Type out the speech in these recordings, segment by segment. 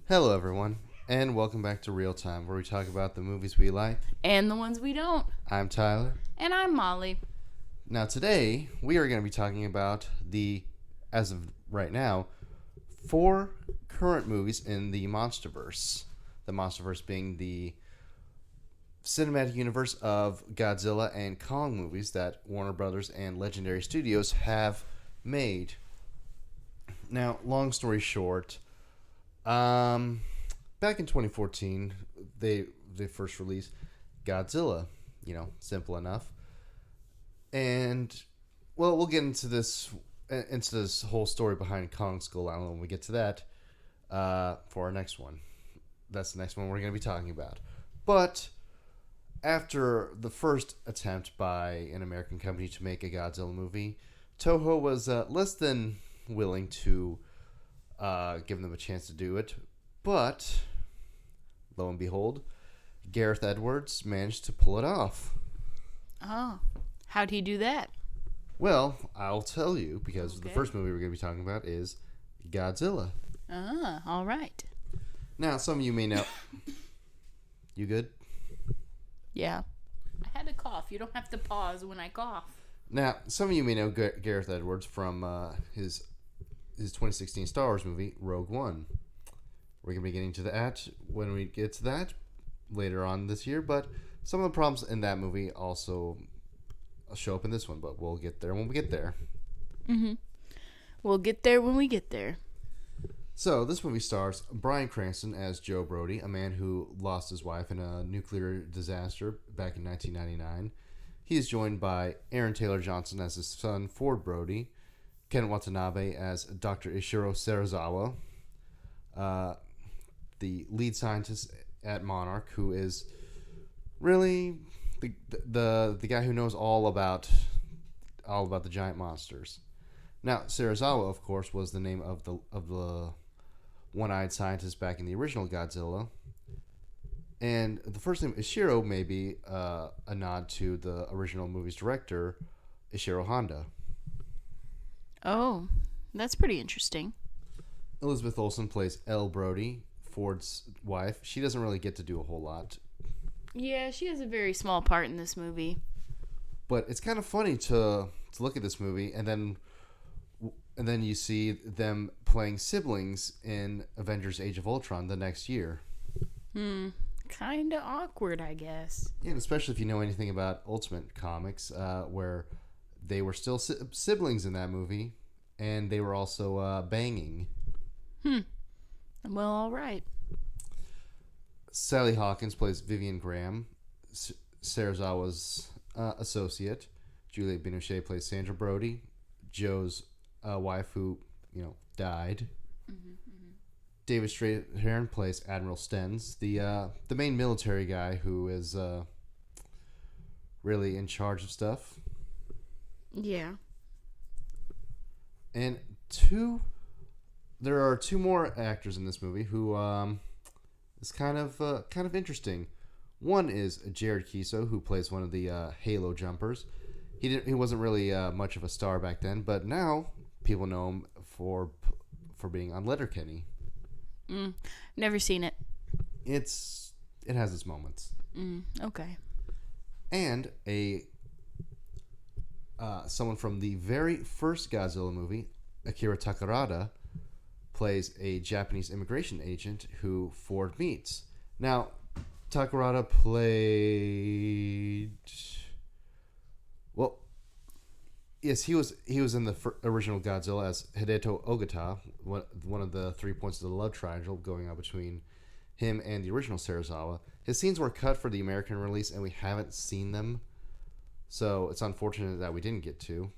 Hello, everyone, and welcome back to Real Time, where we talk about the movies we like. And the ones we don't. I'm Tyler. And I'm Molly. Now, today, we are going to be talking about as of right now, 4 current movies in the Monsterverse. The Monsterverse being the cinematic universe of Godzilla and Kong movies that Warner Brothers and Legendary Studios have made. Now, long story short, back in 2014, they first released Godzilla. Simple enough. And we'll get into this whole story behind Kong Skull Island when we get to that for our next one. That's the next one we're going to be talking about. But after the first attempt by an American company to make a Godzilla movie, Toho was less than willing to give them a chance to do it. But, lo and behold, Gareth Edwards managed to pull it off. Oh, how'd he do that? Well, I'll tell you, because Okay. the first movie we're going to be talking about is Godzilla. Ah, all right. Now, some of you may know... You good? Yeah. I had to cough. You don't have to pause when I cough. Now, some of you may know Gareth Edwards from his 2016 Star Wars movie, Rogue One. We're going to be getting to that when we get to that later on this year, but some of the problems in that movie also show up in this one, but we'll get there when we get there. Mm-hmm. We'll get there when we get there. So, this movie stars Bryan Cranston as Joe Brody, a man who lost his wife in a nuclear disaster back in 1999. He is joined by Aaron Taylor Johnson as his son, Ford Brody, Ken Watanabe as Dr. Ishiro Serizawa, the lead scientist at Monarch, who is really the guy who knows all about the giant monsters. Now, Serizawa, of course, was the name of the one-eyed scientist back in the original Godzilla, and the first name Ishiro may be a nod to the original movie's director, Ishiro Honda. Oh, that's pretty interesting. Elizabeth Olsen plays Elle Brody, Ford's wife. She doesn't really get to do a whole lot, Yeah, she has a very small part in this movie. but it's kind of funny to look at this movie and then you see them playing siblings in Avengers: Age of Ultron the next year. Kinda awkward, I guess. Yeah, and especially if you know anything about Ultimate Comics, where they were still siblings in that movie, and they were also banging. Well, all right. Sally Hawkins plays Vivian Graham, Serizawa's associate. Juliette Binoche plays Sandra Brody, Joe's wife who, died. David Strathairn plays Admiral Stenz, the main military guy who is really in charge of stuff. Yeah. And there are 2 more actors in this movie who is kind of interesting. One is Jared Kiso, who plays one of the Halo jumpers. He wasn't really much of a star back then, but now people know him for being on Letterkenny. Never seen it. It has its moments. Okay. And someone from the very first Godzilla movie, Akira Takarada, plays a Japanese immigration agent who Ford meets. Now, Takarada played... Well, yes, he was in the original Godzilla as Hideto Ogata, one of the 3 points of the love triangle going on between him and the original Serizawa. His scenes were cut for the American release, and we haven't seen them, so it's unfortunate that we didn't get to.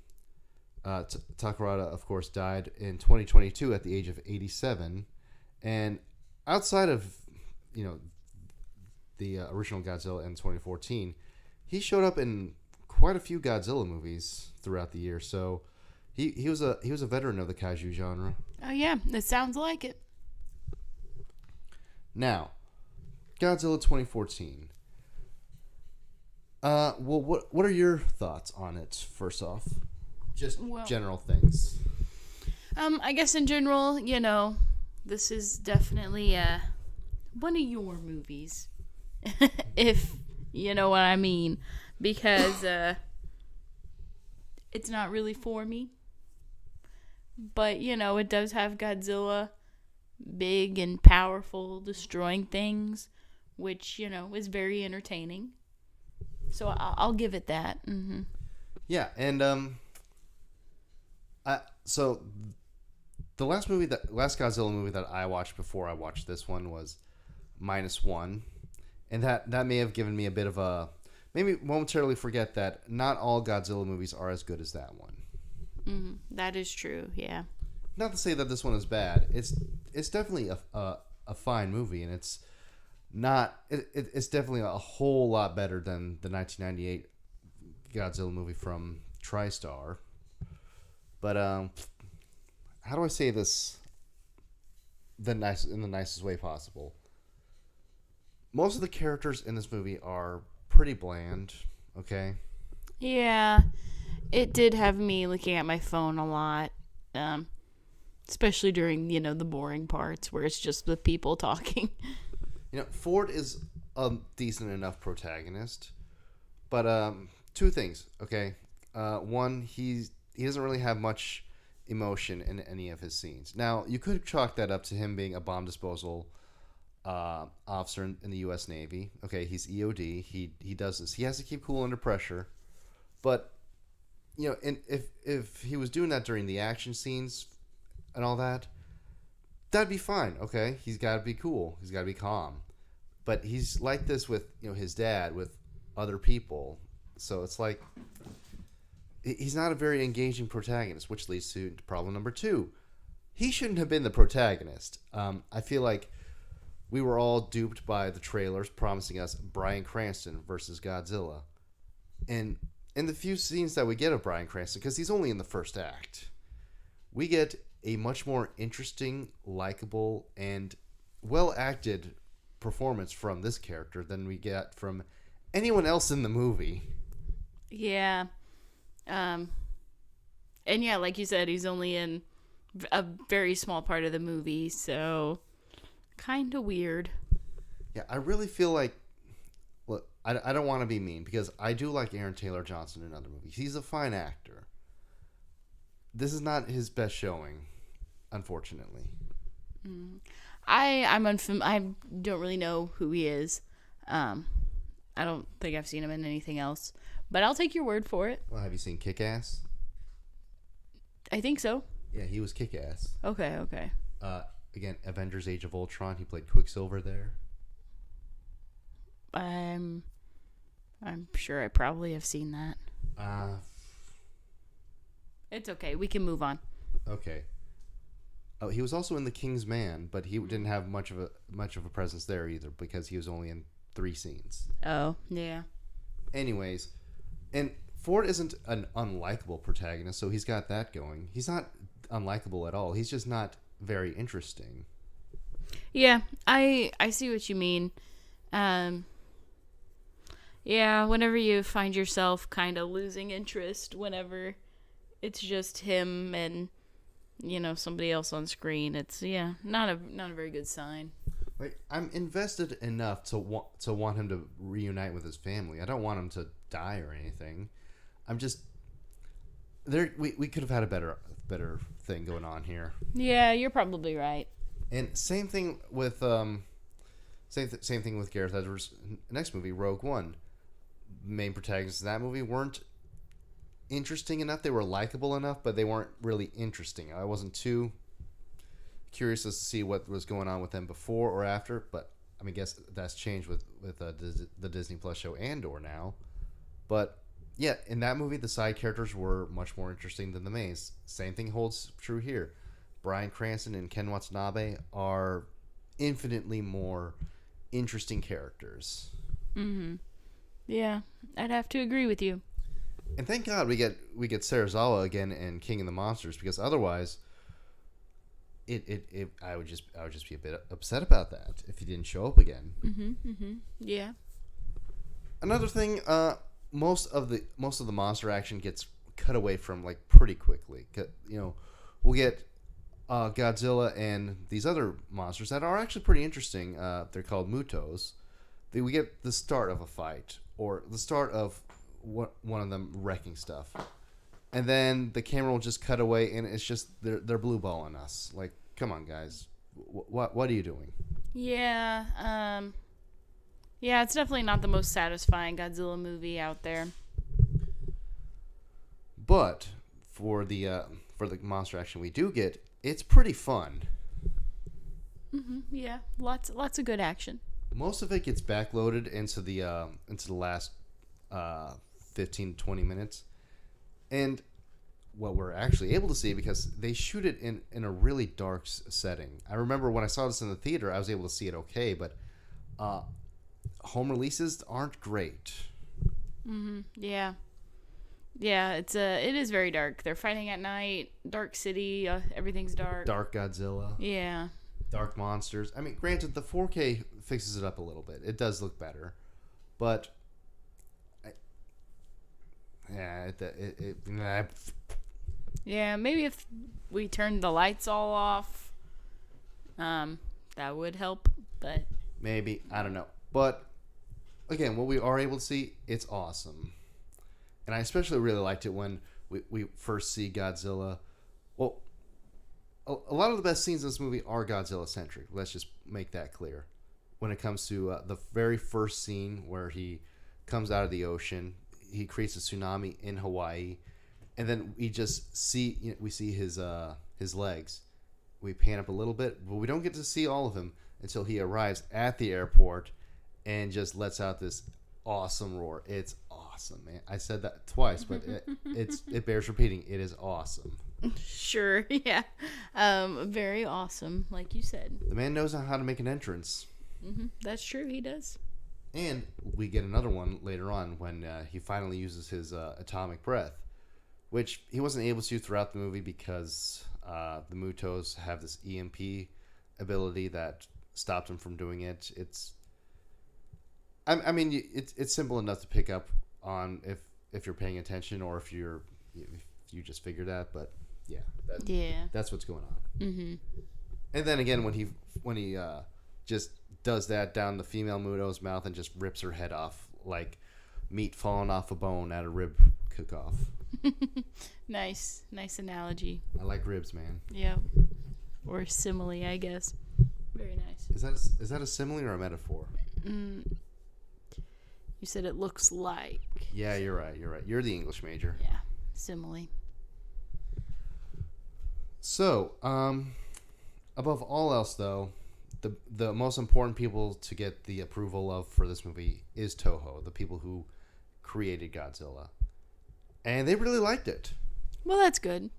Takarada, of course, died in 2022 at the age of 87, and outside of the original Godzilla in 2014, he showed up in quite a few Godzilla movies throughout the year. So he was a veteran of the kaiju genre. Oh, yeah. It sounds like it. Now, Godzilla 2014. Well, what are your thoughts on it? First off, just general things. I guess in general, this is definitely one of your movies, if you know what I mean, because it's not really for me. But, it does have Godzilla big and powerful, destroying things, which, is very entertaining. So I'll give it that. Mm-hmm. Yeah, and so the last Godzilla movie that I watched before I watched this one was -1, and that may have given me a bit of a maybe momentarily forget that not all Godzilla movies are as good as that one. Mm-hmm. That is true. Yeah. Not to say that this one is bad. It's definitely a fine movie, and it's not. It's definitely a whole lot better than the 1998 Godzilla movie from TriStar. But how do I say this in the nicest way possible? Most of the characters in this movie are pretty bland. Okay. Yeah, it did have me looking at my phone a lot, especially during the boring parts where it's just the people talking. Ford is a decent enough protagonist, but two things. Okay, one, he doesn't really have much emotion in any of his scenes. Now, you could chalk that up to him being a bomb disposal officer in the U.S. Navy. Okay, he's EOD. He does this. He has to keep cool under pressure, but and if he was doing that during the action scenes and all that, that'd be fine. Okay, he's got to be cool. He's got to be calm. But he's like this with his dad, with other people. So it's like he's not a very engaging protagonist, which leads to problem number 2. He shouldn't have been the protagonist. I feel like we were all duped by the trailers promising us Bryan Cranston versus Godzilla. And in the few scenes that we get of Bryan Cranston, because he's only in the first act, we get a much more interesting, likable, and well-acted performance from this character than we get from anyone else in the movie. Yeah. And yeah, like you said, he's only in a very small part of the movie, so kind of weird. Yeah, I really feel like, look, I don't want to be mean because I do like Aaron Taylor Johnson in other movies. He's a fine actor. This is not his best showing, unfortunately. I don't really know who he is. I don't think I've seen him in anything else, but I'll take your word for it. Well, have you seen Kick-Ass? I think so. Yeah, he was Kick-Ass. Okay. Again, Avengers: Age of Ultron. He played Quicksilver there. I'm sure I probably have seen that. It's okay. We can move on. Okay. Oh, he was also in The King's Man, but he didn't have much of a presence there either because he was only in 3 scenes. Oh, yeah. Anyways, and Ford isn't an unlikable protagonist, so he's got that going. He's not unlikable at all. He's just not very interesting. Yeah, I see what you mean. Yeah, whenever you find yourself kind of losing interest, whenever it's just him and somebody else on screen, it's not a very good sign. Like, I'm invested enough to want him to reunite with his family. I don't want him to die or anything. I'm just there. We could have had a better thing going on here. Yeah, you're probably right. And same thing with same thing with Gareth Edwards' next movie, Rogue One. Main protagonists in that movie weren't interesting enough. They were likable enough, but they weren't really interesting. I wasn't too curious as to see what was going on with them before or after, but I guess that's changed with the Disney Plus show Andor now. But yeah, in that movie, the side characters were much more interesting than the mains. Same thing holds true here. Bryan Cranston and Ken Watanabe are infinitely more interesting characters. Mm-hmm. Yeah, I'd have to agree with you. And thank God we get Serizawa again in King of the Monsters, because otherwise, I would just be a bit upset about that if he didn't show up again. Yeah. Another thing, most of the monster action gets cut away from like pretty quickly. We'll get Godzilla and these other monsters that are actually pretty interesting. They're called Mutos. We get the start of a fight or the start of one of them wrecking stuff, and then the camera will just cut away, and it's just they're blue balling us. Like, come on, guys, what are you doing? Yeah. Yeah, it's definitely not the most satisfying Godzilla movie out there. But for the monster action we do get, it's pretty fun. Yeah, lots of good action. Most of it gets backloaded into the last 15 to 20 minutes, and what we're actually able to see, because they shoot it in a really dark setting. I remember when I saw this in the theater, I was able to see it okay, but home releases aren't great. Yeah. Yeah, it is very dark. They're fighting at night, dark city, everything's dark. Dark Godzilla. Yeah. Dark monsters. I mean, granted, the 4K fixes it up a little bit. It does look better, but Yeah, maybe if we turned the lights all off, that would help, but maybe, I don't know. But again, what we are able to see, it's awesome. And I especially really liked it when we first see Godzilla. Well, a lot of the best scenes in this movie are Godzilla-centric. Let's just make that clear. When it comes to the very first scene where he comes out of the ocean, he creates a tsunami in Hawaii, and then we just see we see his legs. We pan up a little bit, but we don't get to see all of him until he arrives at the airport and just lets out this awesome roar. It's awesome, man. I said that twice, but it bears repeating. It is awesome. Sure, yeah. Very awesome, like you said. The man knows how to make an entrance. That's true, he does. And we get another one later on when he finally uses his atomic breath, which he wasn't able to throughout the movie because the Mutos have this EMP ability that stopped him from doing it. I mean, it's simple enough to pick up on if you're paying attention, or if you just figured that. But yeah, that's what's going on. And then again, when he just does that down the female Muto's mouth and just rips her head off like meat falling off a bone at a rib cook-off. Nice analogy. I like ribs, man. Yeah, or simile, I guess. Very nice. Is that a simile or a metaphor? You said it looks like. Yeah, you're right. You're the English major. Yeah, simile. So, above all else, though, the most important people to get the approval of for this movie is Toho, the people who created Godzilla. And they really liked it. Well, that's good.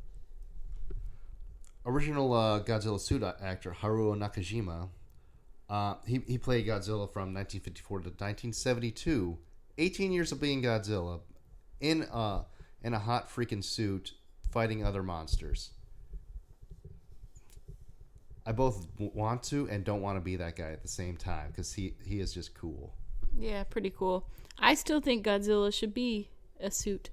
Original Godzilla suit actor Haruo Nakajima, he played Godzilla from 1954 to 1972. 18 years of being Godzilla in a hot freaking suit fighting other monsters. I both want to and don't want to be that guy at the same time, because he is just cool. Yeah, pretty cool. I still think Godzilla should be a suit.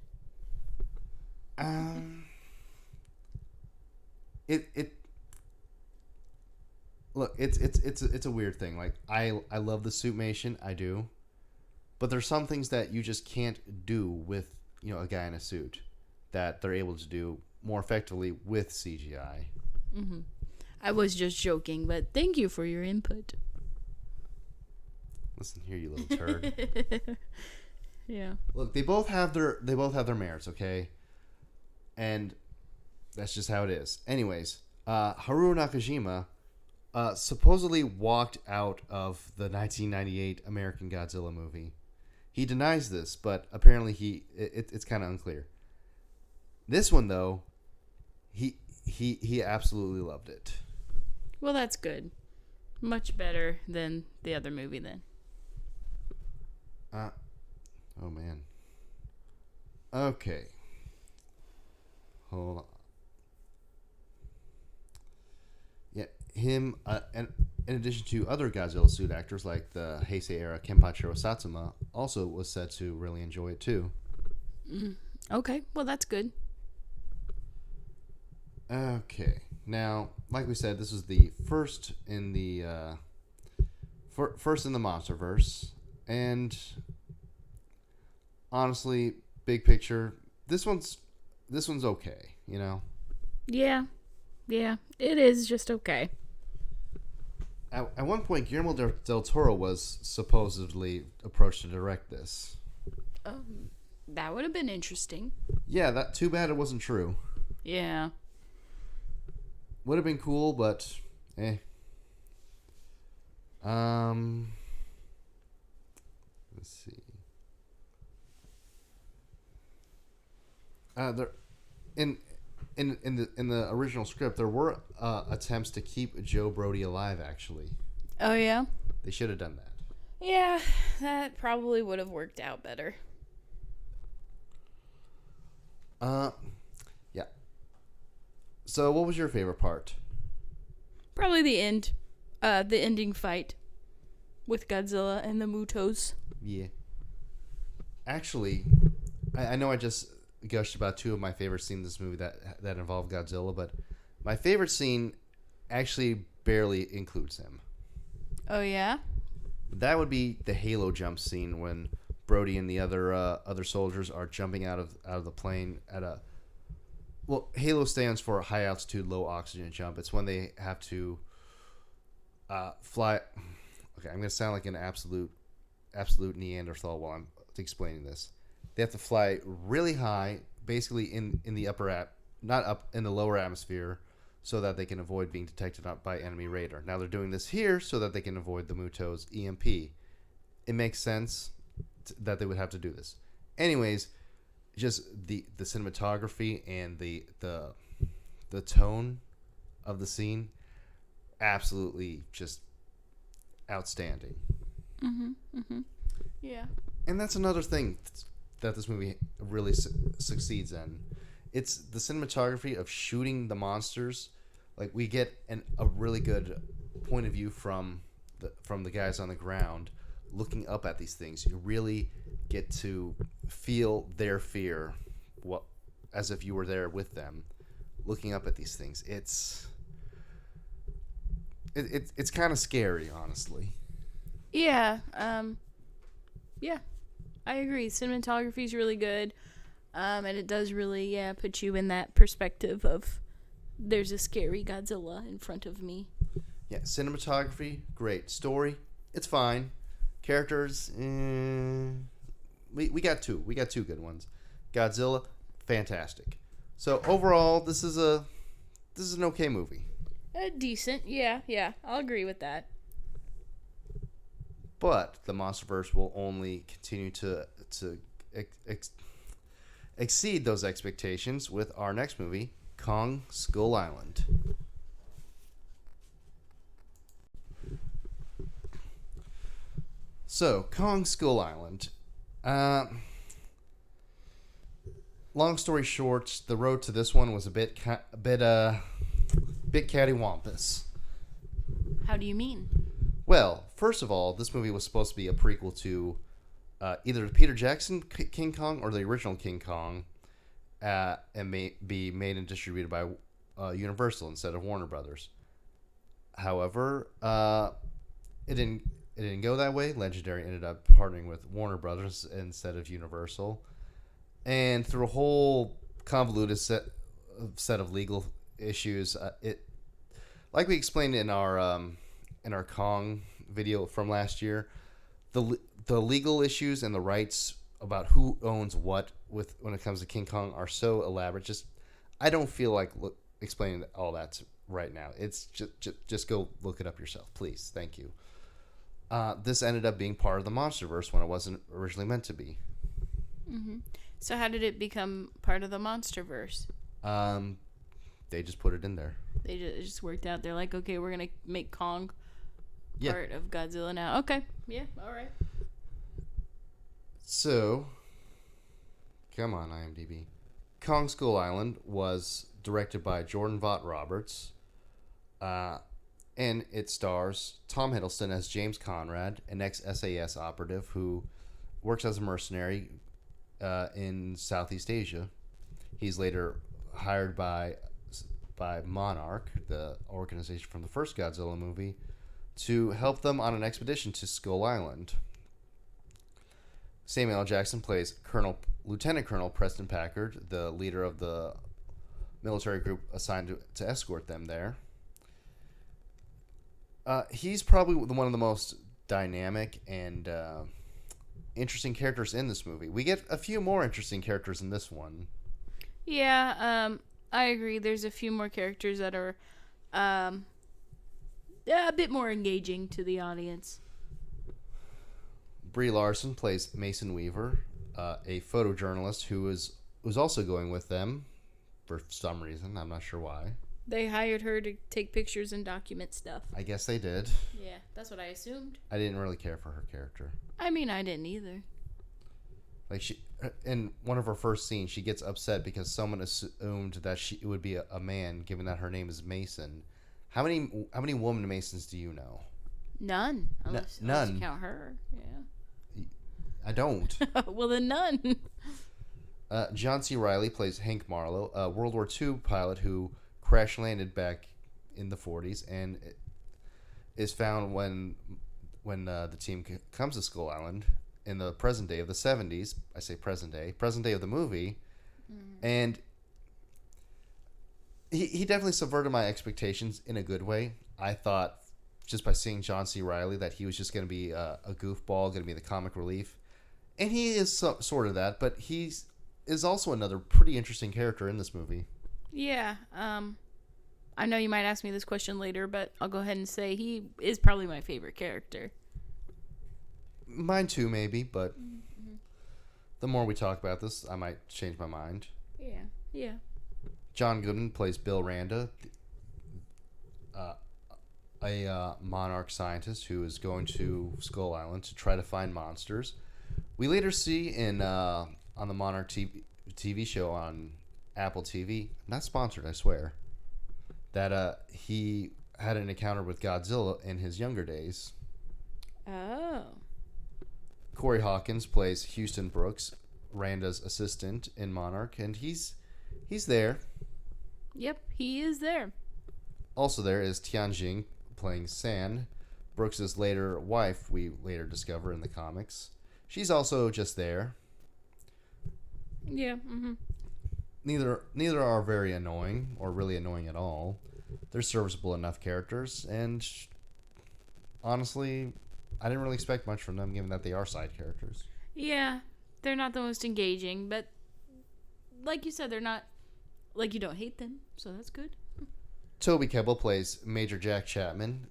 Look, it's a weird thing. Like, I love the suitmation, I do, but there's some things that you just can't do with a guy in a suit that they're able to do more effectively with CGI. I was just joking, but thank you for your input. Listen here, you little turd. Yeah. Look, they both have their merits, okay? And that's just how it is. Anyways, Haruo Nakajima supposedly walked out of the 1998 American Godzilla movie. He denies this, but apparently it's kind of unclear. This one, though, he absolutely loved it. Well, that's good. Much better than the other movie, then. Oh man. Okay. Hold on. Yeah, him, and in addition to other Godzilla suit actors like the Heisei era Kenpachiro Satsuma, also was said to really enjoy it too. Okay, well that's good. Okay, Now, like we said, this was the first in the Monsterverse, and honestly, big picture, this one's okay. You know, Yeah. Yeah. It is just okay. at one point, Guillermo del Toro was supposedly approached to direct this. That would have been interesting. Yeah, that too bad it wasn't true. Yeah. Would have been cool, but eh. Let's see. There, in the original script, there were attempts to keep Joe Brody alive. Actually, Oh, yeah? they should have done that. Yeah, that probably would have worked out better. Yeah. So, what was your favorite part? Probably the end. The ending fight with Godzilla and the Mutos. Yeah. Actually, I know I just gushed about two of my favorite scenes in this movie that involve Godzilla, but my favorite scene actually barely includes him. Oh, yeah? That would be the Halo jump scene when Brody and the other soldiers are jumping out of the plane at a. Well, Halo stands for high altitude, low oxygen jump. It's when they have to fly. Okay, I'm gonna sound like an absolute Neanderthal while I'm explaining this. They have to fly really high, basically in the not up in the lower atmosphere, so that they can avoid being detected by enemy radar. Now they're doing this here so that they can avoid the Muto's EMP. It makes sense that they would have to do this. Anyways, just the cinematography and the tone of the scene, absolutely just outstanding. Yeah. And that's another thing that this movie really succeeds in. It's the cinematography of shooting the monsters. Like, we get a really good point of view from the guys on the ground looking up at these things. You really get to feel their fear, as if you were there with them, looking up at these things. It's kind of scary, honestly. Yeah. Yeah. I agree. Cinematography is really good. And it does really, put you in that perspective of there's a scary Godzilla in front of me. Yeah, cinematography, great. Story, it's fine. Characters, we got two. We got two good ones. Godzilla, fantastic. So overall, this is an okay movie. Decent. Yeah. I'll agree with that. But the Monsterverse will only continue to exceed those expectations with our next movie, Kong Skull Island. So, Kong Skull Island. Long story short, the road to this one was a bit cattywampus. How do you mean? Well, first of all, this movie was supposed to be a prequel to either Peter Jackson King Kong or the original King Kong, and be made and distributed by Universal instead of Warner Brothers. However, it didn't go that way. Legendary ended up partnering with Warner Brothers instead of Universal, and through a whole convoluted set of legal issues, like we explained in our Kong video from last year, the legal issues and the rights about who owns what when it comes to King Kong are so elaborate. I don't feel like explaining all that right now. It's just go look it up yourself, please. Thank you. This ended up being part of the Monsterverse when it wasn't originally meant to be. Mm-hmm. So how did it become part of the Monsterverse? They just put it in there. It just worked out. They're like, okay, we're gonna make Kong part of Godzilla now. Okay, yeah, all right. So, come on, IMDb. Kong Skull Island was directed by Jordan Vogt Roberts, and it stars Tom Hiddleston as James Conrad, an ex-SAS operative who works as a mercenary in Southeast Asia. He's later hired by by Monarch, the organization from the first Godzilla movie, to help them on an expedition to Skull Island. Samuel L. Jackson plays Lieutenant Colonel Preston Packard, the leader of the military group assigned to escort them there. He's probably one of the most dynamic and interesting characters in this movie. We get a few more interesting characters in this one. Yeah, I agree. There's a few more characters that are a bit more engaging to the audience. Brie Larson plays Mason Weaver, a photojournalist who was also going with them for some reason. I'm not sure why. They hired her to take pictures and document stuff. I guess they did. Yeah, that's what I assumed. I didn't really care for her character. I mean, I didn't either. Like, she, in one of her first scenes, she gets upset because someone assumed that it would be a man, given that her name is Mason. How many woman Masons do you know? None. Unless you count her. Yeah. I don't. Well, then none. John C. Reilly plays Hank Marlowe, a World War II pilot who crash landed back in the 40s and is found when the team comes to Skull Island in the present day of the 70s. I say present day of the movie. And he definitely subverted my expectations in a good way. I thought just by seeing John C. Reilly that he was just going to be a goofball, going to be the comic relief. And he is sort of that, but he is also another pretty interesting character in this movie. Yeah. I know you might ask me this question later, but I'll go ahead and say he is probably my favorite character. Mine too, maybe, but the more we talk about this, I might change my mind. Yeah. John Goodman plays Bill Randa, a monarch scientist who is going to Skull Island to try to find monsters. We later see on the Monarch TV show on Apple TV, not sponsored, I swear, that he had an encounter with Godzilla in his younger days. Oh. Corey Hawkins plays Houston Brooks, Randa's assistant in Monarch, and he's there. Yep, he is there. Also there is Tianjing playing San, Brooks' later wife, we later discover in the comics. She's also just there. Yeah, Neither are very annoying or really annoying at all. They're serviceable enough characters, and honestly, I didn't really expect much from them, given that they are side characters. Yeah, they're not the most engaging, but like you said, they're not, like, you don't hate them, so that's good. Toby Kebbell plays Major Jack Chapman,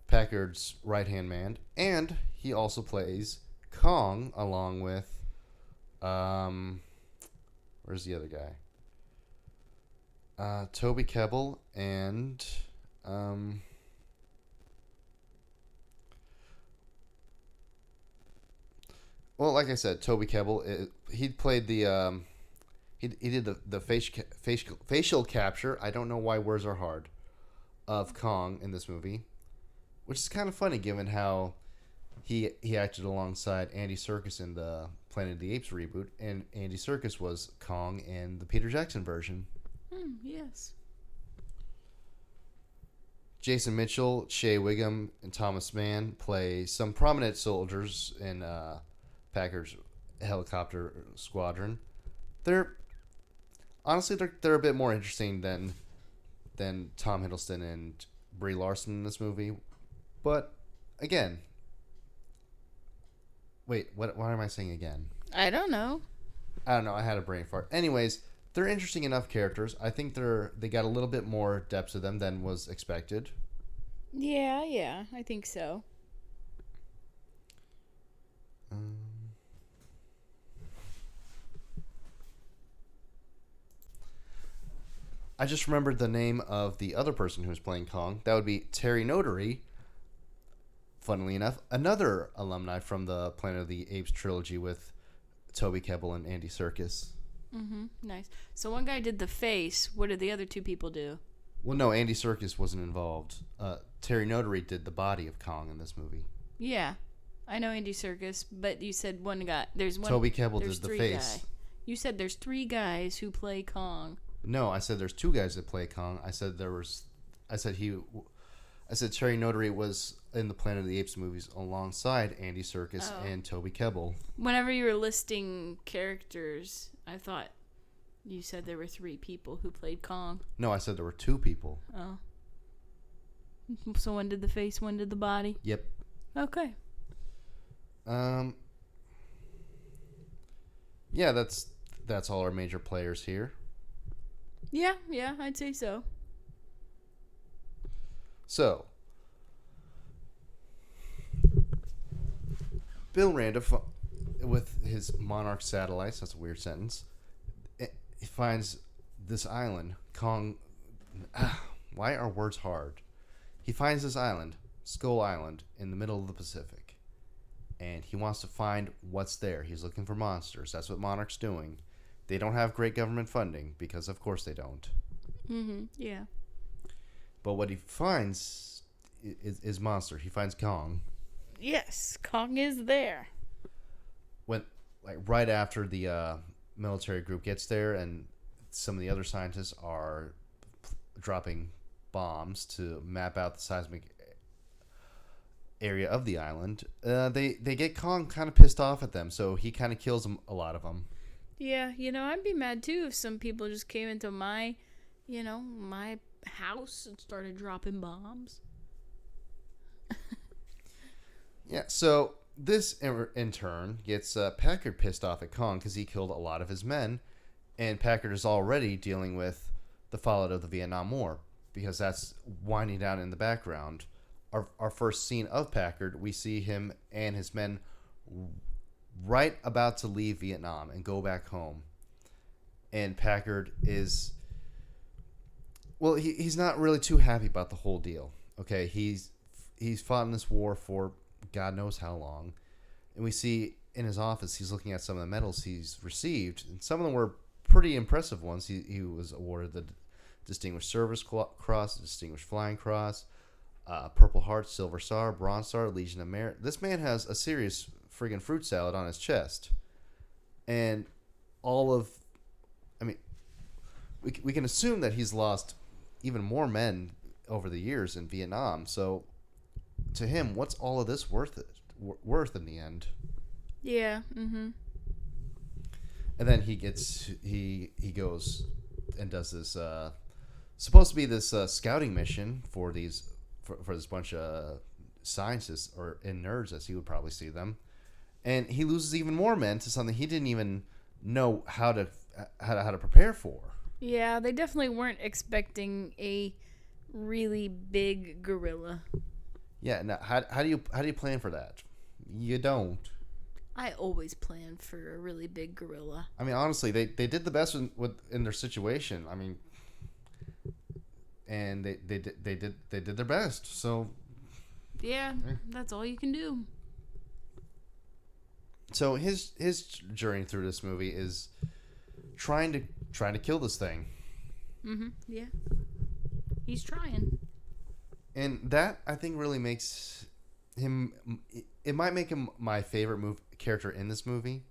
Packard's right-hand man, and he also plays Kong along with, where's the other guy? Toby Kebbell and, well, like I said, Toby Kebbell, he played the, he did the facial capture, I don't know why words are hard, of Kong in this movie, which is kind of funny given how he acted alongside Andy Serkis in the Planet of the Apes reboot, and Andy Serkis was Kong in the Peter Jackson version. Yes. Jason Mitchell, Shea Wiggum, and Thomas Mann play some prominent soldiers in Packard's helicopter squadron. They're a bit more interesting than Tom Hiddleston and Brie Larson in this movie. But again, wait, what am I saying again? I don't know. I had a brain fart. Anyways, they're interesting enough characters. I think they got a little bit more depth to them than was expected. Yeah, I think so. I just remembered the name of the other person who was playing Kong. That would be Terry Notary. Funnily enough, another alumni from the Planet of the Apes trilogy with Toby Kebbell and Andy Serkis. Nice. So one guy did the face. What did the other two people do? Well, no, Andy Serkis wasn't involved. Terry Notary did the body of Kong in this movie. Yeah, I know Andy Serkis, but you said one guy. There's one. Toby Kebbell there's did the three face. You said there's three guys who play Kong. No, I said there's two guys that play Kong. I said Terry Notary was in the Planet of the Apes movies alongside Andy Serkis and Toby Kebbell. Whenever you were listing characters, I thought you said there were 3 people who played Kong. No, I said there were 2 people. Oh. So one did the face, one did the body? Yep. Okay. Yeah, that's all our major players here. Yeah, I'd say so. So, Bill Randa, with his Monarch satellites, that's a weird sentence, he finds this island, Kong. Why are words hard? He finds this island, Skull Island, in the middle of the Pacific. And he wants to find what's there. He's looking for monsters. That's what Monarch's doing. They don't have great government funding, because of course they don't. Yeah. But what he finds is monster. He finds Kong. Yes, Kong is there. Right after the military group gets there, and some of the other scientists are dropping bombs to map out the seismic area of the island, they get Kong kind of pissed off at them, so he kind of kills a lot of them. Yeah, I'd be mad too if some people just came into my house and started dropping bombs. Yeah, so this in turn gets Packard pissed off at Kong because he killed a lot of his men, and Packard is already dealing with the fallout of the Vietnam War, because that's winding down in the background. Our first scene of Packard, we see him and his men right about to leave Vietnam and go back home. And Packard is... Well, he's not really too happy about the whole deal. Okay, he's fought in this war for God knows how long. And we see in his office, he's looking at some of the medals he's received. And some of them were pretty impressive ones. He was awarded the Distinguished Service Cross, Distinguished Flying Cross, Purple Heart, Silver Star, Bronze Star, Legion of Merit. This man has a serious friggin' fruit salad on his chest. And we can assume that he's lost even more men over the years in Vietnam. So to him, what's all of this worth in the end? Yeah. And then he goes and does this supposed to be this scouting mission for this bunch of scientists or nerds, as he would probably see them, and he loses even more men to something he didn't even know how to prepare for. Yeah, they definitely weren't expecting a really big gorilla. Yeah, now how do you plan for that? You don't. I always plan for a really big gorilla. I mean, honestly, they did the best in their situation. I mean, and they did their best. So yeah, that's all you can do. So his journey through this movie is trying to kill this thing. Yeah. He's trying. And that, I think, really makes him... It might make him my favorite character in this movie.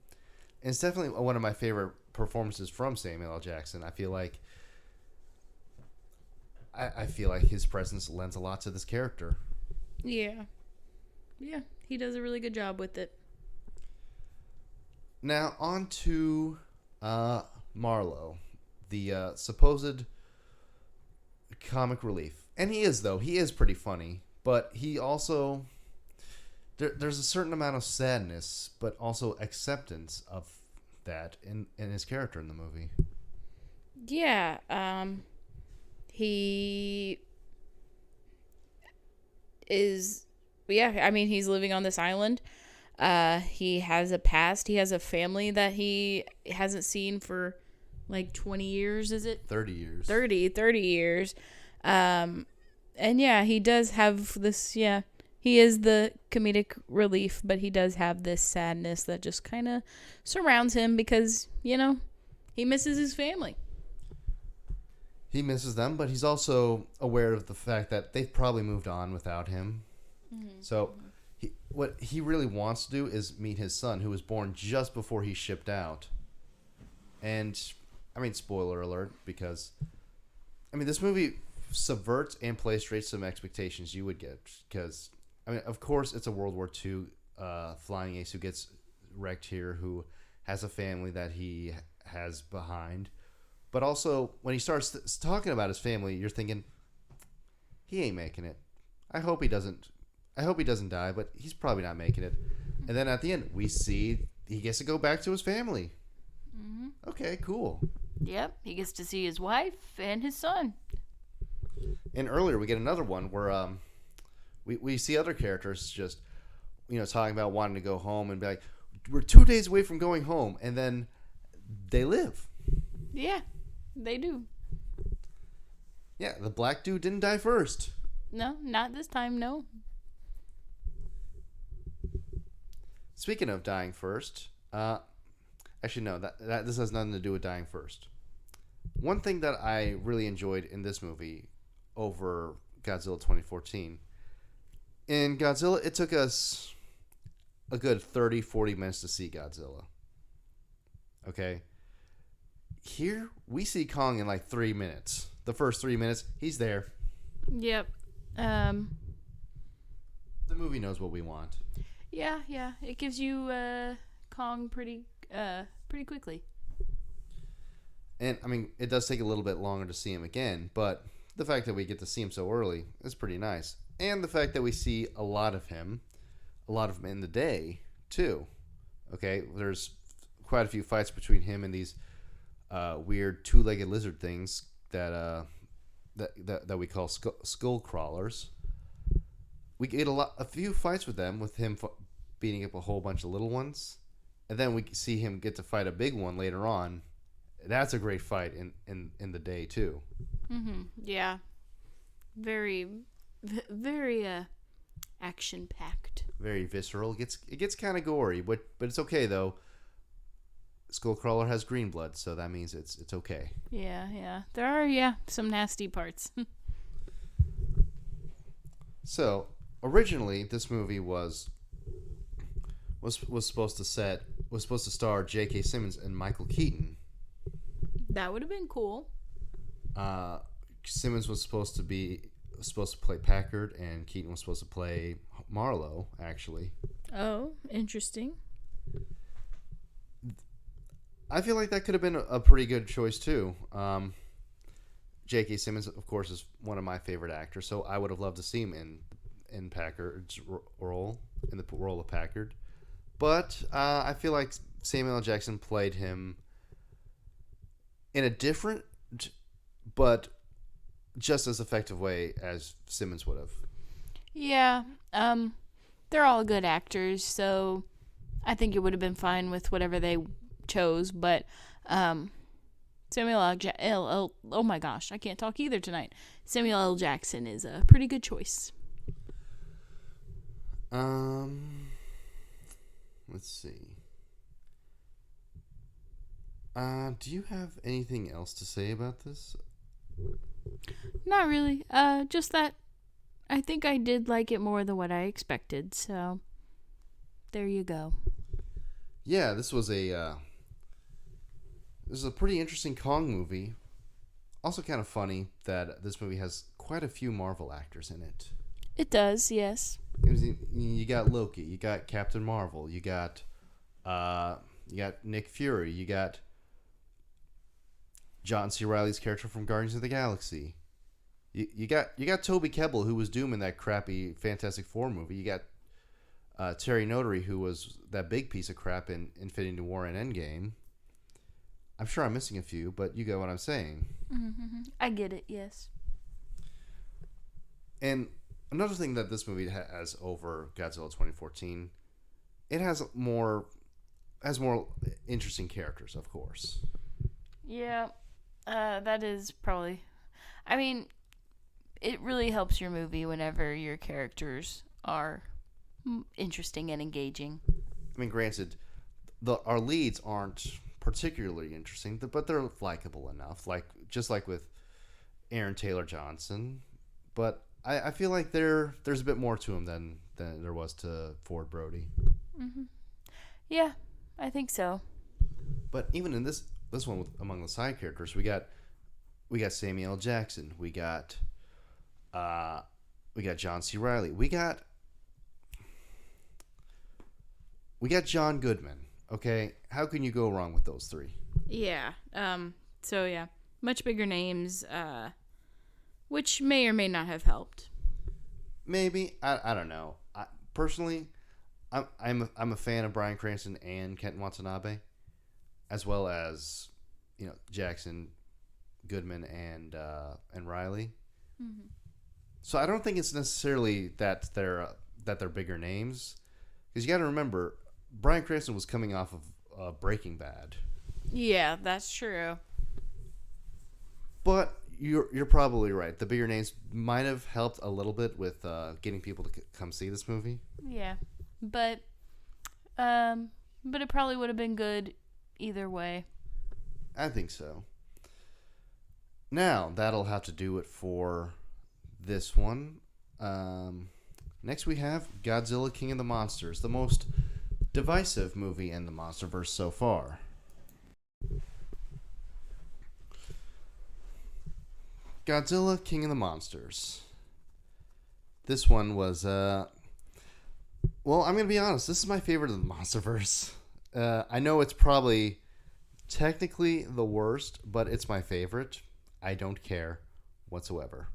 And it's definitely one of my favorite performances from Samuel L. Jackson. I feel like his presence lends a lot to this character. Yeah. Yeah, he does a really good job with it. Now, on to Marlowe, the supposed comic relief. And he is pretty funny, but he also... There's a certain amount of sadness, but also acceptance of that in his character in the movie. Yeah, he is... Yeah, I mean, he's living on this island. He has a past. He has a family that he hasn't seen for like 20 years, is it? 30 years. 30 years. And yeah, he does have this, yeah, he is the comedic relief, but he does have this sadness that just kind of surrounds him because, he misses his family. He misses them, but he's also aware of the fact that they've probably moved on without him. Mm-hmm. So what he really wants to do is meet his son, who was born just before he shipped out. And I mean, spoiler alert, because I mean this movie subverts and plays straight some expectations you would get. Because I mean, of course, it's a World War II flying ace who gets wrecked here, who has a family that he has behind. But also, when he starts talking about his family, you're thinking, he ain't making it. I hope he doesn't. I hope he doesn't die, but he's probably not making it. And then at the end, we see he gets to go back to his family. Mm-hmm. Okay, cool. Yep, he gets to see his wife and his son. And earlier, we get another one where we see other characters just, talking about wanting to go home and be like, we're 2 days away from going home. And then they live. Yeah, they do. Yeah, the black dude didn't die first. No, not this time, no. Speaking of dying first, actually no, that this has nothing to do with dying first. One thing that I really enjoyed in this movie over Godzilla 2014, in Godzilla, it took us a good 30, 40 minutes to see Godzilla. Okay? Here, we see Kong in like 3 minutes. The first 3 minutes, he's there. Yep. The movie knows what we want. Yeah. It gives you Kong pretty quickly. And, I mean, it does take a little bit longer to see him again, but the fact that we get to see him so early is pretty nice. And the fact that we see a lot of him in the day, too. Okay? There's quite a few fights between him and these weird two-legged lizard things that we call skull crawlers. We get a few fights with them, with him beating up a whole bunch of little ones, and then we see him get to fight a big one later on. That's a great fight in the day too. Mm-hmm. Yeah, very action packed. Very visceral. It gets kind of gory, but it's okay though. Skullcrawler has green blood, so that means it's okay. Yeah. There are some nasty parts. So originally, this movie was supposed to star J.K. Simmons and Michael Keaton. That would have been cool. Simmons was supposed to play Packard, and Keaton was supposed to play Marlowe. Actually. Oh, interesting. I feel like that could have been a pretty good choice too. J.K. Simmons, of course, is one of my favorite actors, so I would have loved to see him in Packard's role, in the role of Packard. But I feel like Samuel L. Jackson played him in a different, but just as effective way as Simmons would have. Yeah. They're all good actors, so I think it would have been fine with whatever they chose, but Samuel L. Oh my gosh, I can't talk either tonight. Samuel L. Jackson is a pretty good choice. Let's see. Do you have anything else to say about this? Not really. Just that I think I did like it more than what I expected, so there you go. Yeah, this was a pretty interesting Kong movie. Also kind of funny that this movie has quite a few Marvel actors in it. It does, yes. You got Loki, you got Captain Marvel, you got Nick Fury, you got John C. Reilly's character from Guardians of the Galaxy. You got Toby Kebbell, who was Doom in that crappy Fantastic Four movie. You got Terry Notary, who was that big piece of crap in Infinity War and Endgame. I'm sure I'm missing a few, but you get what I'm saying. Mm-hmm. I get it, yes. And another thing that this movie has over Godzilla 2014, it has more interesting characters, of course. Yeah, that is probably... I mean, it really helps your movie whenever your characters are interesting and engaging. I mean, granted, our leads aren't particularly interesting, but they're likable enough, just like with Aaron Taylor Johnson. But I feel like there's a bit more to him than there was to Ford Brody. Mm-hmm. Yeah, I think so. But even in this this one among the side characters, we got Samuel L. Jackson, we got John C. Riley, we got John Goodman. Okay, how can you go wrong with those three? Yeah. So yeah, much bigger names, which may or may not have helped. Maybe I don't know. Personally, I'm a fan of Bryan Cranston and Ken Watanabe, as well as Jackson, Goodman, and Riley. Mm-hmm. So I don't think it's necessarily that they're bigger names, because you got to remember Bryan Cranston was coming off of Breaking Bad. Yeah, that's true. But you're probably right. The bigger names might have helped a little bit with getting people to come see this movie. Yeah, but it probably would have been good either way. I think so. Now that'll have to do it for this one. Next we have Godzilla King of the Monsters, the most divisive movie in the Monsterverse so far. Godzilla King of the Monsters. This one was, well, I'm going to be honest. This is my favorite of the Monsterverse. I know it's probably technically the worst, but it's my favorite. I don't care whatsoever.